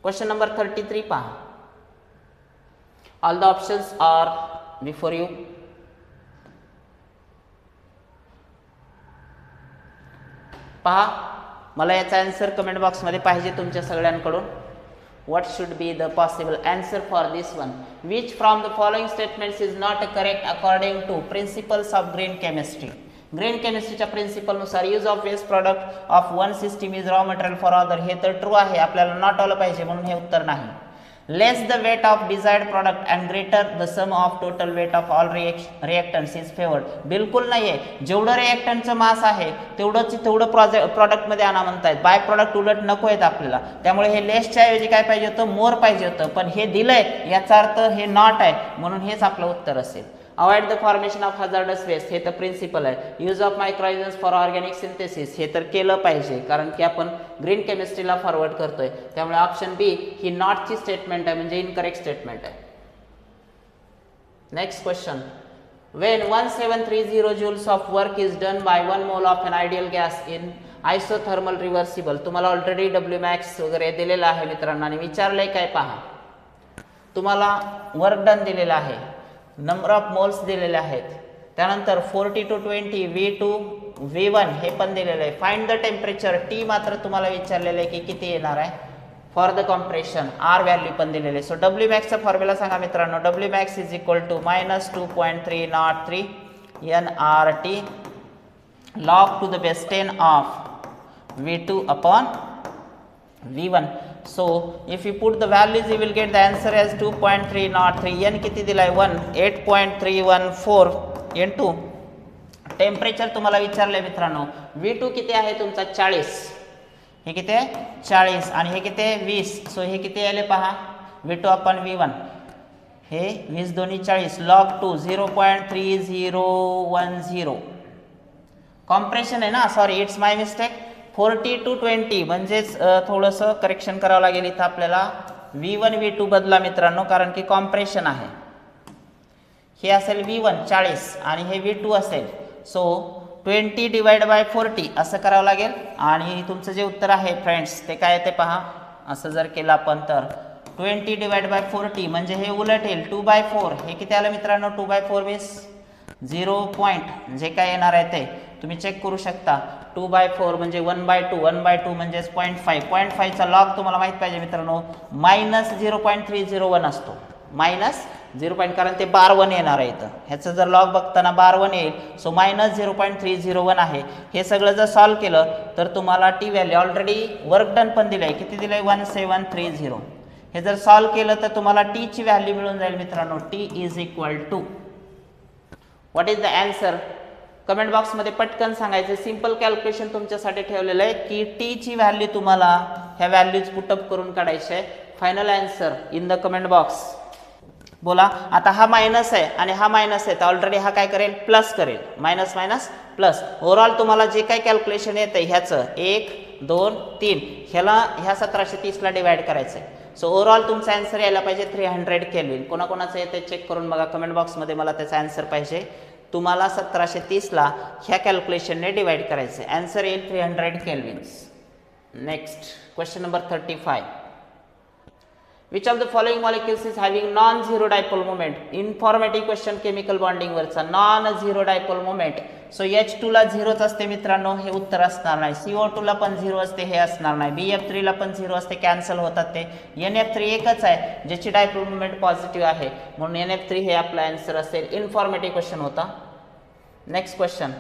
Question number 33 पहा. All the options are before you. पहा, मला याचा आन्सर कमेंट बॉक्स मध्ये पाहिजे तुमच्या सगळ्यांकडून. What should be the possible answer for this one? Which from the following statements is not correct according to principles of green chemistry? Green केमिस्ट्रीच्या principle नुसार use of waste product of one system is raw material for other. हे तर true आहे, आपल्याला not आलं पाहिजे म्हणून हे उत्तर नाही. Less the weight of desired product and greater the sum of total weight of all reactants is favoured. बिलकुल नाहीये. जेवढं रिएक्टंटचं मास आहे तेवढं प्रॉडक्टमध्ये आणा म्हणतायत. बाय प्रॉडक्ट उलट नको आहेत आपल्याला. त्यामुळे हे लेसच्या ऐवजी काय पाहिजे होतं, मोर पाहिजे होतं. पण हे दिलंय याचा अर्थ हे नॉट आहे म्हणून हेच आपलं उत्तर असेल. Avoid the formation of hazardous waste, हे तर प्रिन्सिपल आहे. Use of microorganisms for organic synthesis, हे तर केलं पाहिजे कारण की आपण ग्रीन केमिस्ट्रीला फॉरवर्ड करतोय. त्यामुळे ऑप्शन बी ही नॉटची स्टेटमेंट आहे, म्हणजे इनकरेक्ट स्टेटमेंट आहे. Next question. When 1730 joules of work is done by 1 mole of an ideal gas in isothermal reversible, तुम्हाला ऑलरेडी Wmax वगैरे दिलेला आहे मित्रांनो आणि विचारलंय काय पहा. तुम्हाला वर्क डन दिलेला आहे, नंबर ऑफ मोल्स दिलेले आहेत, त्यानंतर 40 to 20 V2 V1 हे पण दिलेलं आहे. फाइंड द टेम्परेचर, T मात्र तुम्हाला विचारलेलं आहे की किती येणार आहे for the compression, R value पण दिलेले आहे. सो Wmaxचा फॉर्म्युला सांगा मित्रांनो. Wmax is equal to -2.303 nRT log to the base 10 of V2 upon V1. So if you put the values you will get the answer as 2.303. n किती दिलाय 1, 8.314 into temperature तुम्हाला विचारलंय मित्रांनो. V2 किती आहे तुमचा 40, हे किती आहे 40 आणि हे किती आहे 20. सो हे किती आले पहा V2 अपॉन V1, हे 20 दोन्ही 40 log 2 0.3010. कॉम्प्रेशन आहे ना, sorry it's my mistake. 40 to 20 म्हणजेच थोडंसं करेक्शन करावं लागेल इथं आपल्याला. V1 V2 बदला मित्रांनो कारण की कॉम्प्रेशन आहे. हे असेल V1 40 आणि हे V2 असेल. सो 20 डिवाइड बाय 40 असं करावं लागेल आणि तुमचं जे उत्तर आहे फ्रेंड्स ते काय ते पहा. असं जर केलं आपण तर 20 डिवाइड बाय 40 म्हणजे हे उलट येईल 2/4. हे किती आलं मित्रांनो 2/4 मीन्स 0. जे काय येणार आहे ते तुम्ही चेक करू शकता. 2/4 म्हणजे 1/2, 1/2 म्हणजेच 0.5. 0.5 चा लॉग तुम्हाला माहित पाहिजे मित्रांनो -0.301 असतो. -0. कारण ते बार 1 येणार आहे इथं. ह्याचं जर लॉग बघताना बार 1 येईल. सो -0.301 आहे. हे सगळं जर सॉल्व केलं तर तुम्हाला T value already work done पण दिलं आहे. किती दिलं आहे 1730. हे जर सॉल्व केलं तर तुम्हाला टी ची व्हॅल्यू मिळून जाईल मित्रांनो. T is equal to what is the answer. Comment बॉक्समध्ये पटकन सांगायचं. सिंपल कॅल्क्युलेशन तुमच्यासाठी ठेवलेलं आहे की टी ची व्हॅल्यू तुम्हाला ह्या व्हॅल्यूज पुटअप करून काढायचे आहे. Final answer in the comment box बोला. आता हा मायनस आहे आणि हा मायनस आहे तर ऑलरेडी हा काय करेल प्लस करेल. Minus minus plus. ओव्हरऑल तुम्हाला जे काही कॅल्क्युलेशन येतं ह्याचं 1 2 3 ह्याला ह्या 1730 ला डिवाइड करायचं आहे. सो ओव्हरऑल तुमचा आन्सर यायला पाहिजे 300 केल्विन. कोणाकोणाचं येते चेक करून बघा कमेंट बॉक्समध्ये. मला त्याचा आन्सर पाहिजे. तुम्हाला 1730 ला ह्या कॅल्क्युलेशनने डिवाइड करायचं आहे. आन्सर येईल 300 kelvins. Next question number 35. Which of the following molecules is having non-zero dipole moment? Informative question chemical bonding वरचा non-zero dipole moment. So H2 ला 0च असते मित्रांनो, हे उत्तर असणार नाही. CO2 ला पण 0 असते, हे असणार नाही. BF3 ला पण 0 असते, कॅन्सल होतात ते. NF3 एकच आहे ज्याची डायपोल मोमेंट पॉझिटिव्ह आहे म्हणून NF3 हे आपला आन्सर असेल. इन्फॉर्मेटिव्ह क्वेश्चन होता. Next question.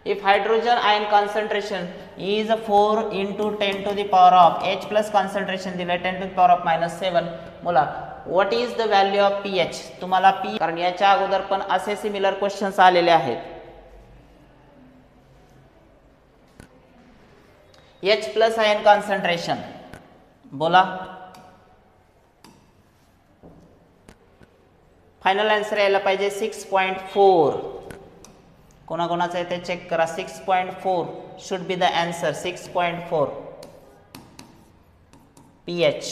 If hydrogen ion concentration is 4 into 10 to the power of H plus concentration दिले 10 to the power of -7. बोला what is the value of pH. तुम्हाला P कारण याच्या अगोदर पण असे सिमिलर क्वेश्चन्स आलेले आहेत. H plus ion concentration बोला. फायनल आन्सर यायला पाहिजे 6.4. कोणाकोणाचं आहे ते चेक करा. 6.4 should be the answer. 6.4 pH.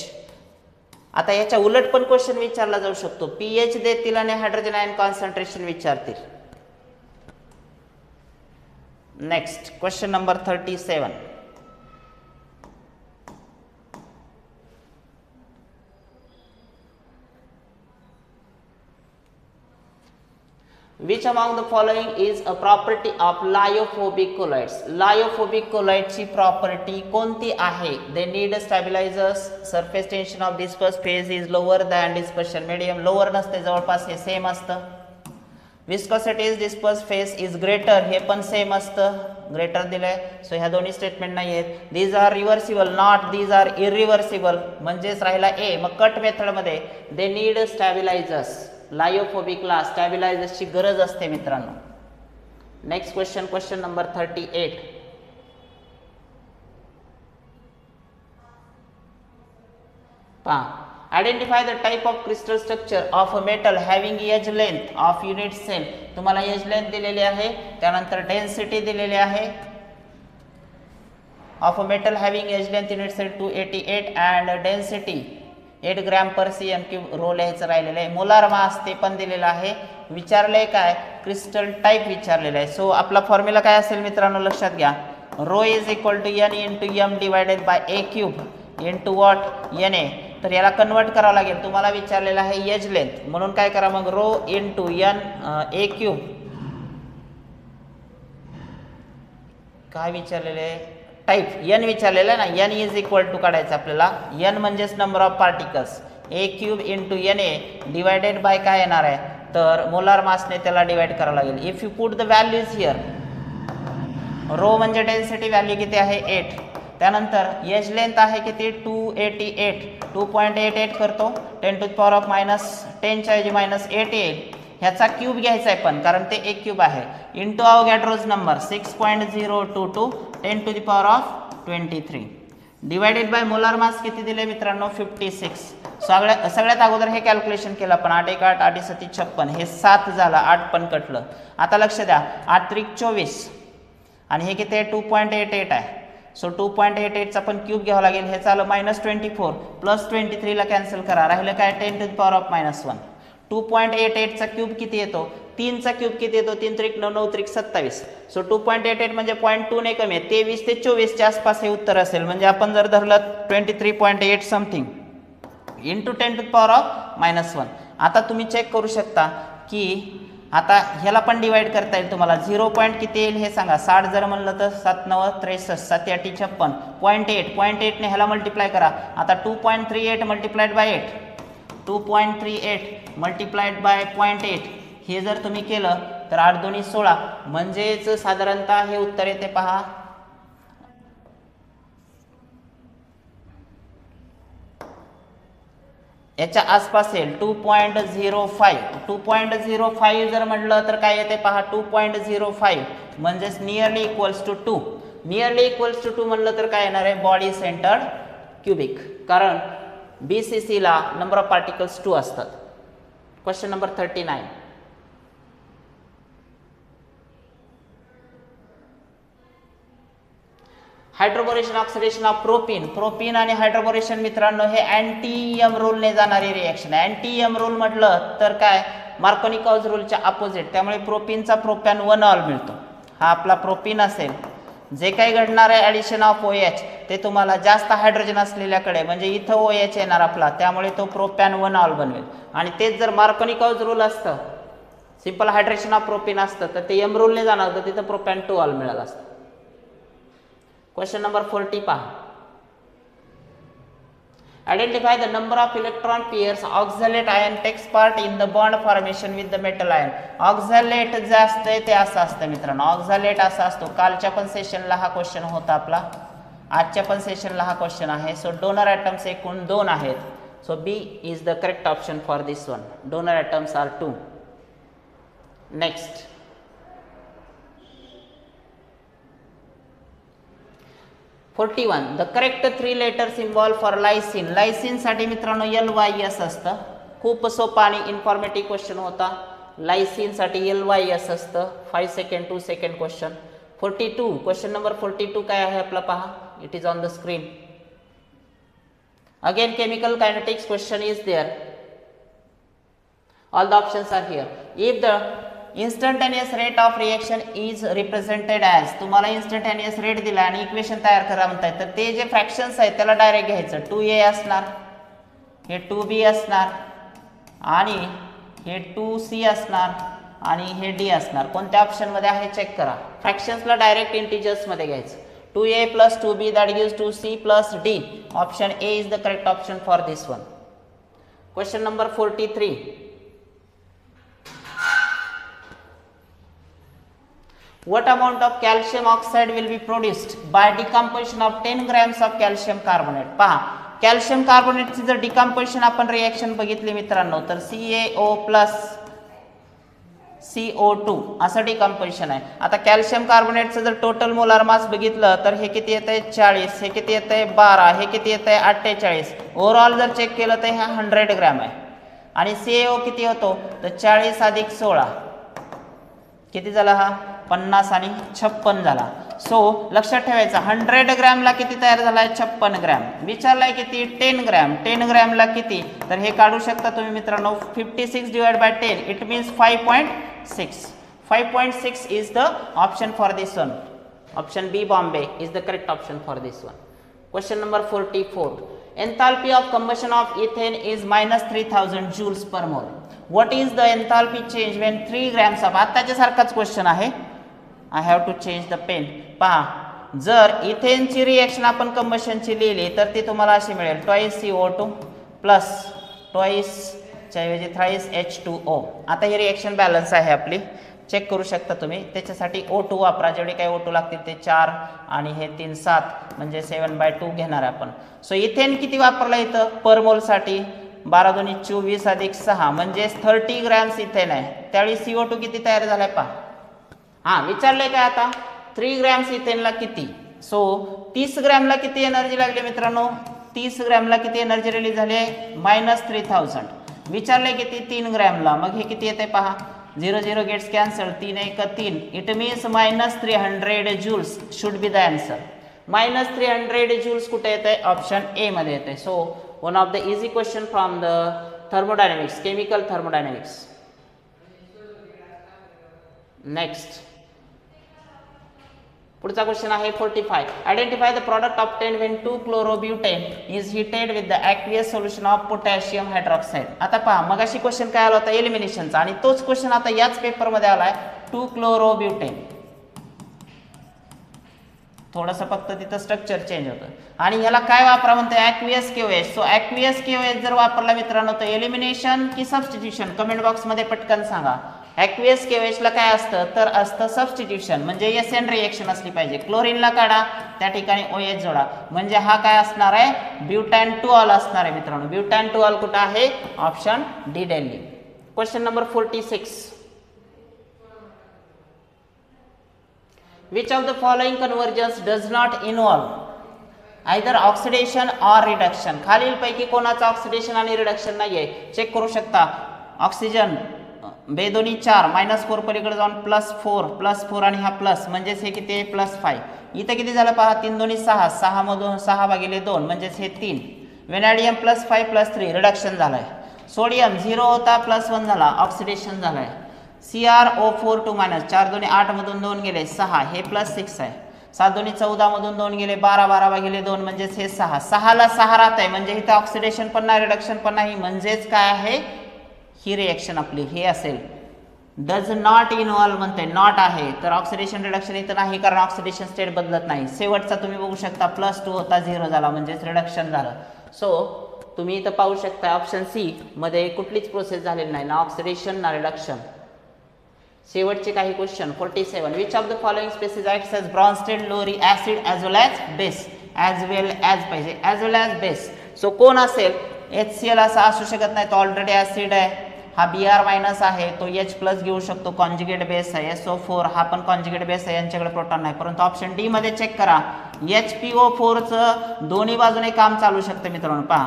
आता याच्या उलट पण क्वेश्चन विचारला जाऊ शकतो. pH देतील आणि हायड्रोजन आयन कॉन्सन्ट्रेशन विचारतील. Next question number 37. Which among the following is a property of lyophobic colloids? Lyophobic colloid ची प्रॉपर्टी कोणती आहे? They need stabilizers. Surface tension of disperse phase is lower than dispersion medium. Lower नसते, जवळपास हे same असतं. Viscosity is disperse phase is greater. हे पण same असतं, ग्रेटर दिलंय. सो ह्या दोन्ही स्टेटमेंट नाही आहेत. These are reversible, not these are irreversible. म्हणजेच राहिला A. मग कट मेथड मध्ये they need stabilizers. लायोफोबिकला स्टॅबिलायझर्सची गरज असते मित्रांनो. Next question, question number 38. पहा identify the type of crystal structure of a metal having edge length of unit cell. तुम्हाला एज लेंथ दिलेली आहे, त्यानंतर डेन्सिटी दिलेली आहे of a metal having edge length unit cell 288 and density 8 gram per cm³ rho लिहायचं राहिलेलं आहे. Molar mass ते पण दिलेलं आहे. विचारलंय काय, क्रिस्टल टाईप विचारलेलं आहे. सो आपला फॉर्म्युला काय असेल मित्रांनो, लक्षात घ्या. Rho is equal to n into m divided by a³ into what na. तर याला कन्वर्ट करावं लागेल. तुम्हाला विचारलेलं आहे एज लेंथ, म्हणून काय करा मग, रो इंटू n a³. काय विचारलेलं आहे, टाईप n विचारलेलं आहे ना. n इज इक्वल टू काढायचं आपल्याला, n म्हणजेच number of particles, a³ into na divided by काय येणार आहे, तर मोलार मासने त्याला डिवाइड करावं लागेल. If you put the values here, rho म्हणजे डेन्सिटी व्हॅल्यू किती आहे 8, त्यानंतर एज लेंथ आहे किती 288, 2.88 करतो 10 टू द पॉवर ऑफ -10 च्या ऐवजी -8 येईल. ह्याचा क्यूब घ्यायचा आहे पण, कारण ते एक क्यूब आहे, into Avogadro's number 6.022 10 to the power of 23 divided by molar mass किती दिले मित्रांनो 56. सगळ्यात अगोदर हे कॅल्क्युलेशन केलं आपण, 8 1 8 8 7 56, हे 7 झालं, 8 पण कटलं. आता लक्ष द्या, 8 त्रिक 24 आणि हे किती आहे 2.88 आहे. सो 2.88 चा पण क्यूब घ्यावा लागेल. हे चालू -24 प्लस 23 ला कॅन्सल करा, राहिलं काय 10 टू द पॉवर ऑफ -1. 2.88 चा क्यूब किती येतो, 3 चा क्यूब किती येतो, 3 त्रिक 9 9 त्रिक 27. सो 2.88 म्हणजे 0.2 ने कमी आहे, 23 ते 24 च्या आसपास हे उत्तर असेल. म्हणजे आपण जर धरलं 23.8 something into 10 to the power of -1. आता तुम्ही चेक करू शकता की आता ह्याला पण डिवाइड करता येईल तुम्हाला. 0 पॉईंट किती येईल हे सांगा. 60 जर म्हणलं तर 7 9 63, 7 8 56, 0.8 ने ह्याला मल्टिप्लाय करा. आता 2.38 मल्टिप्लाइड बाय 8, 2.38 मल्टिप्लाइड बाय 0.8 हे जर तुम्ही केलं तर 8 2 16, म्हणजेच साधारणतः हे उत्तर येते पहा याच्या आसपास येईल 2.05. 2.05 जर म्हटलं तर काय येते पहा 2.05 म्हणजेच nearly equals to 2. Nearly equals to 2 म्हणलं तर काय येणार आहे, बॉडी सेंटर्ड क्युबिक, कारण BCC ला नंबर ऑफ पार्टिकल्स 2 असतात. Question number 39. Hydroboration oxidation of propene. Propene आणि हायड्रोबोरेशन मित्रांनो हे अँटी-एम रूलने जाणारी रिएक्शन आहे. अँटी-एम रूल म्हटलं तर काय, मार्कोनी-कॉज रूलच्या अपोजिट. त्यामुळे प्रोपीनचा प्रोपॅन 1 ऑल मिळतो. हा आपला प्रोपीन असेल. जे काही घडणार आहे ॲडिशन ऑफ OH ते तुम्हाला जास्त हायड्रोजन असलेल्याकडे, म्हणजे इथं OH येणार आपला, त्यामुळे तो प्रोपॅन 1 ऑल बनवेल. आणि तेच जर मार्कोनी-कॉज रूल असतं, सिंपल हायड्रेशन ऑफ प्रोपीन असतं, तर ते एम रूलने जाणार होतं, तिथं प्रोपॅन 2 ऑल मिळालं असतं. क्वेश्चन नंबर 40 पहा. Identify the number of electron pairs oxalate ion takes part in the bond formation with the metal ion. Oxalate जे असतं ते असं असतं मित्रांनो, ऑक्झॅलेट असा असतो. कालच्या पण सेशनला हा क्वेश्चन होता आपला, आजच्या पण सेशनला हा क्वेश्चन आहे. सो डोनर ॲटम्स एकूण 2 आहेत. So B is the correct option for this one. Donor atoms are 2. Next 41. The correct 3 letter symbol for lysine. Lysine साठी मित्रांनो LYS असतं. खूप सोपा आणि इन्फॉर्मेटिव्ह क्वेश्चन होता. लायसिन साठी LYS असतं. 5 सेकंड 2 सेकंड क्वेश्चन. 42. क्वेश्चन नंबर 42 काय आहे आपला पहा, it is on the screen. Again chemical kinetics question is there. All the options are here. If the instantaneous rate of reaction is represented as, तुम्हाला इन्स्टंटेनियस रेट दिला आणि इक्वेशन तयार करा म्हणताय, तर ते जे फ्रॅक्शन्स आहेत त्याला डायरेक्ट घ्यायचं. 2A असणार, हे 2B असणार आणि हे 2C असणार आणि हे D असणार. कोणत्या ऑप्शनमध्ये आहे चेक करा. फ्रॅक्शन्सला डायरेक्ट इंटिजर्समध्ये घ्यायचं. 2A plus 2B that gives 2C plus D. Option A is the correct option for this one. Question number 43. What amount of calcium oxide will be produced by decomposition of 10 grams of calcium carbonate? पहा, calcium कार्बोनेटची जर decomposition आपण reaction बघितली मित्रांनो, तर CaO+ CO2 असं decomposition आहे. आता calcium कार्बोनेटचं जर टोटल मोलार मास बघितलं तर हे किती येत आहे 40, हे किती येत आहे 12, हे किती येत आहे 48. ओव्हरऑल जर चेक केलं तर हे 100 ग्रॅम आहे. आणि CaO किती होतो तर 40 अधिक 16 किती झाला हा 50 आणि 56 झाला. सो लक्षात ठेवायचं 100 ग्रॅमला किती तयार झालाय 56 ग्रॅम. विचारलाय किती 10 ग्रॅम. 10 ग्रॅमला किती तर हे काढू शकता तुम्ही मित्रांनो 56 divide by 10 it means 5.6. 5.6 is the option for this one. Option B Bombay is the correct option for this one. Question number 44. Enthalpy of combustion of ethane is minus 3000 joules per mole. What is the enthalpy change when 3 grams of आताच्या सारखाच question आहे. I have to change the pen. पहा जर इथेनची reaction आपण कंबशनची लिहिली तर ती तुम्हाला अशी मिळेल ट्वाइस CO2 प्लस ट्वाइस च्या ऐवजी थ्राइस H2O. आता ही रिएक्शन बॅलन्स आहे आपली चेक करू शकता तुम्ही. त्याच्यासाठी O2 वापरा. जेवढे काही O2 लागतील ते 4 आणि हे 3 7 म्हणजे 7/2 घेणार आपण. सो इथेन किती वापरला इथं पर मोल साठी 12 दूनी 24 अधिक 6 म्हणजे 30 ग्रॅम्स इथेन आहे. त्यावेळी CO2 किती तयार झालाय पहा. विचारलंय काय आता 3 ग्रॅम्स इथेनला किती. सो 30 ग्रॅमला किती एनर्जी लागली मित्रांनो 30 ग्रॅमला किती एनर्जी रिलीज झाली -3000. विचारलंय किती 3 ग्रॅमला मग हे किती येते पहा 0 0 gets cancel 3 1 3 it means -300 joules should be the answer. -300 joules कुठे येते ऑप्शन ए मध्ये येते. So one of the easy question from the thermodynamics chemical thermodynamics. Next पुढचा क्वेश्चन आहे 45. Identify the product obtained when 2-chlorobutane is heated with the aqueous solution of potassium hydroxide. आता पहा मगाशी question काय आला होता एलिमिनेशनचा आणि तोच क्वेश्चन आता याच पेपरमध्ये आलाय 2-chlorobutane. थोडंसं फक्त तिथं स्ट्रक्चर चेंज होतं. आणि ह्याला काय वापरा म्हणते aqueous KOH. So aqueous KOH जर वापरला मित्रांनो तर एलिमिनेशन की सबस्टिट्यूशन कमेंट बॉक्समध्ये पटकन सांगा. ॲक्वियस KOH ला काय असतं तर असतं सबस्टिट्यूशन म्हणजे SN रिएक्शन असली पाहिजे. क्लोरीनला काढा त्या ठिकाणी OH जोडा म्हणजे हा काय असणार आहे ब्युटॅन-2ऑल असणार आहे मित्रांनो. ब्युटॅन-2ऑल कुठं आहे option D Delhi. Question number 46. Which of the following conversions does not involve either oxidation or reduction. खालील पैकी कोणाचा ऑक्सिडेशन आणि रिडक्शन नाहीये चेक करू शकता. ऑक्सिजन बेदोनी 4 -4 पलीकडे जाऊन +4 आणि हा प्लस म्हणजेच हे किती आहे +5. इथं किती झालं पहा 3 2 6 6 मधून 6/2 म्हणजेच हे 3. वेनॅडियम +5 +3 रिडक्शन झालाय. सोडियम 0 होता +1 झाला ऑक्सिडेशन झालाय. CrO4 2- 4 2 8 मधून 2 गेले 6 हे +6 आहे. 7 2 14 मधून 2 गेले 12/2 म्हणजेच हे 6 6 ला 6 राहत आहे म्हणजे इथं ऑक्सिडेशन पण नाही रिडक्शन पण नाही म्हणजेच काय आहे ही रिएक्शन आपली हे असेल डज नॉट इन्व्हॉल्व म्हणते नॉट आहे तर ऑक्सिडेशन रिडक्शन इथं नाही कारण ऑक्सिडेशन स्टेट बदलत नाही. शेवटचा तुम्ही बघू शकता +2 होता 0 झाला म्हणजेच रिडक्शन झालं. सो तुम्ही इथं पाहू शकता ऑप्शन सी मध्ये कुठलीच प्रोसेस झालेली नाही ना ऑक्सिडेशन ना रिडक्शन. शेवटचे काही question 47. Which of the following species acts as Bronsted Lowry acid as well as पाहिजे as well as base. So कोण असेल HCl असा असू शकत नाही तो ऑलरेडी ॲसिड आहे. हा Br- आहे तो H+ घेऊ शकतो कॉन्जुगेट बेस आहे. SO4 हा पण कॉन्जुगेट बेस आहे यांच्याकडे प्रोटॉन नाही परंतु ऑप्शन डी मध्ये चेक करा HPO4चं दोन्ही बाजूने काम चालू शकतं मित्रांनो. पहा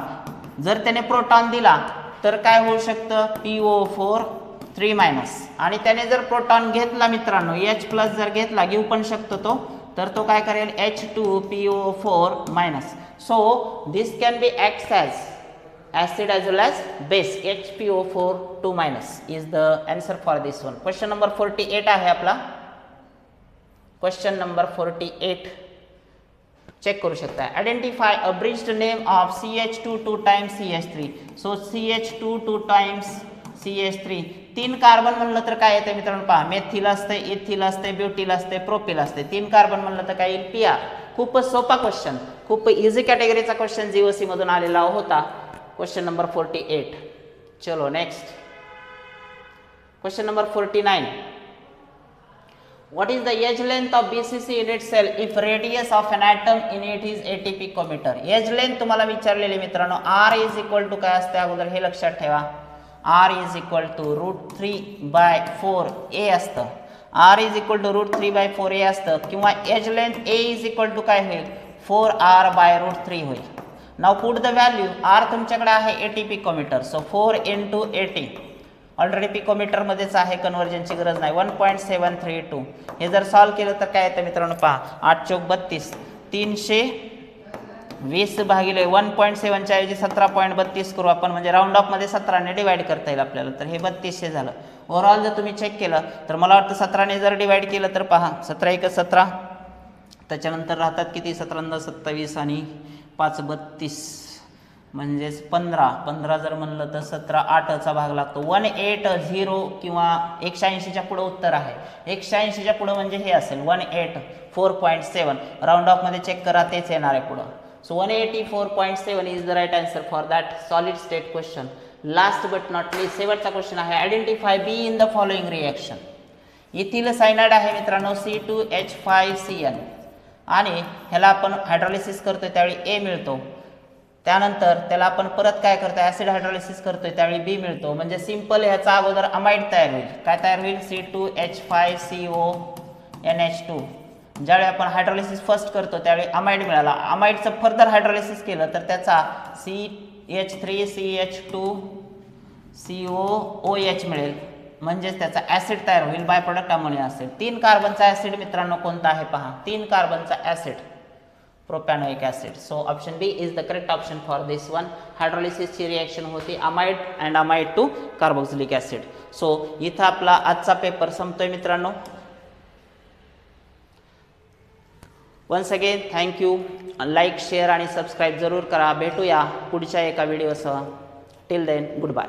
जर त्याने प्रोटॉन दिला तर काय होऊ शकतं PO4 3- आणि त्याने जर प्रोटॉन घेतला मित्रांनो H+ जर घेतला घेऊ पण शकतो तो तर तो काय करेल H2PO4-. So this can be acts as acid as well as base HPO4 2- is the answer for this one. Question number 48 आहे आपला. Question number 48 चेक करू शकता. Identify a bridged name of CH2 2 times CH3. So CH2 2 times CH3 3 carbon म्हणलं तर काय येते मित्रांनो पहा मेथिल असते इथिल असते ब्युटिल असते प्रोपिल असते. 3 कार्बन म्हणलं तर काय येईल PR. खूपच सोपा क्वेश्चन खूप इझी कॅटेगरीचा क्वेश्चन GOC मधून आलेला होता. Question number 48. चलो next question number 49. What is the edge length of BCC in its cell if radius of an atom in it is 80 picometer. edge length तुम्हाला विचारलेले मित्रांनो R इज इक्वल टू काय असते अगोदर हे लक्षात ठेवा. R is equal to √3/4a असतं. R is equal to √3/4a असतं किंवा edge length A is equal to काय होईल 4R/√3 होईल. Now put the value. R तुमच्याकडे आहे 80 पिकोमीटर, सो 4 × 80 ऑलरेडी पिकोमीटर मध्येच आहे, कन्व्हर्जनची गरज नाही. 1.732 हे जर सॉल्व्ह केलं तर काय येतं मित्रांनो पहा. 8 चौक 32, 320 भागिले 1.7 च्या ऐवजी 17.32 करू आपण, म्हणजे राऊंड ऑफ मध्ये 17 ने डिवाइड करता येईल आपल्याला, तर हे 3200 झालं. ओव्हरऑल जर तुम्ही चेक केलं तर मला वाटतं 17 ने जर डिवाइड केलं तर पहा 17 × 17, त्याच्यानंतर राहतात किती 17 × 27 आणि 5 × 32 म्हणजेच 15 जर म्हणलं तर 17 8चा भाग लागतो. 180 किंवा 180च्या पुढे उत्तर आहे. 180च्या पुढे म्हणजे हे असेल 184.7. राऊंड ऑफ मध्ये चेक करा, तेच येणार आहे पुढं. So 184.7 is the right answer for that solid state question. Last but not least शेवटचा क्वेश्चन आहे. Identify B in the following reaction. Ethyl cyanide आहे मित्रांनो C2H5Cl आणि ह्याला आपण हायड्रोलिसिस करतोय त्यावेळी A मिळतो. त्यानंतर त्याला आपण परत काय करतोय ऍसिड हायड्रोलिसिस करतोय त्यावेळी B मिळतो. म्हणजे सिंपल ह्याचा अगोदर अमाइड तयार होईल. काय तयार होईल C2H5CONH2. ज्यावेळी आपण हायड्रोलिसिस फर्स्ट करतो त्यावेळी अमाइड मिळाला. अमाइडचं फर्दर हायड्रोलिसिस केलं तर त्याचा CH3CH2COOH मिळेल, म्हणजेच त्याचा ऍसिड तयार होईल. बाय प्रोडक्ट अमोनिया असेल. 3 कार्बनचा ऍसिड मित्रांनो कोणता आहे पहा. 3 कार्बनचा acid propanoic acid. So option B is the correct option for this one. Hydrolysis ची रिएक्शन होती amide and amide to carboxylic acid. So इथं आपला आजचा पेपर संपतोय मित्रांनो. Once again thank you. Like share आणि सबस्क्राईब जरूर करा. भेटूया पुढच्या एका व्हिडिओसह. Till then good bye.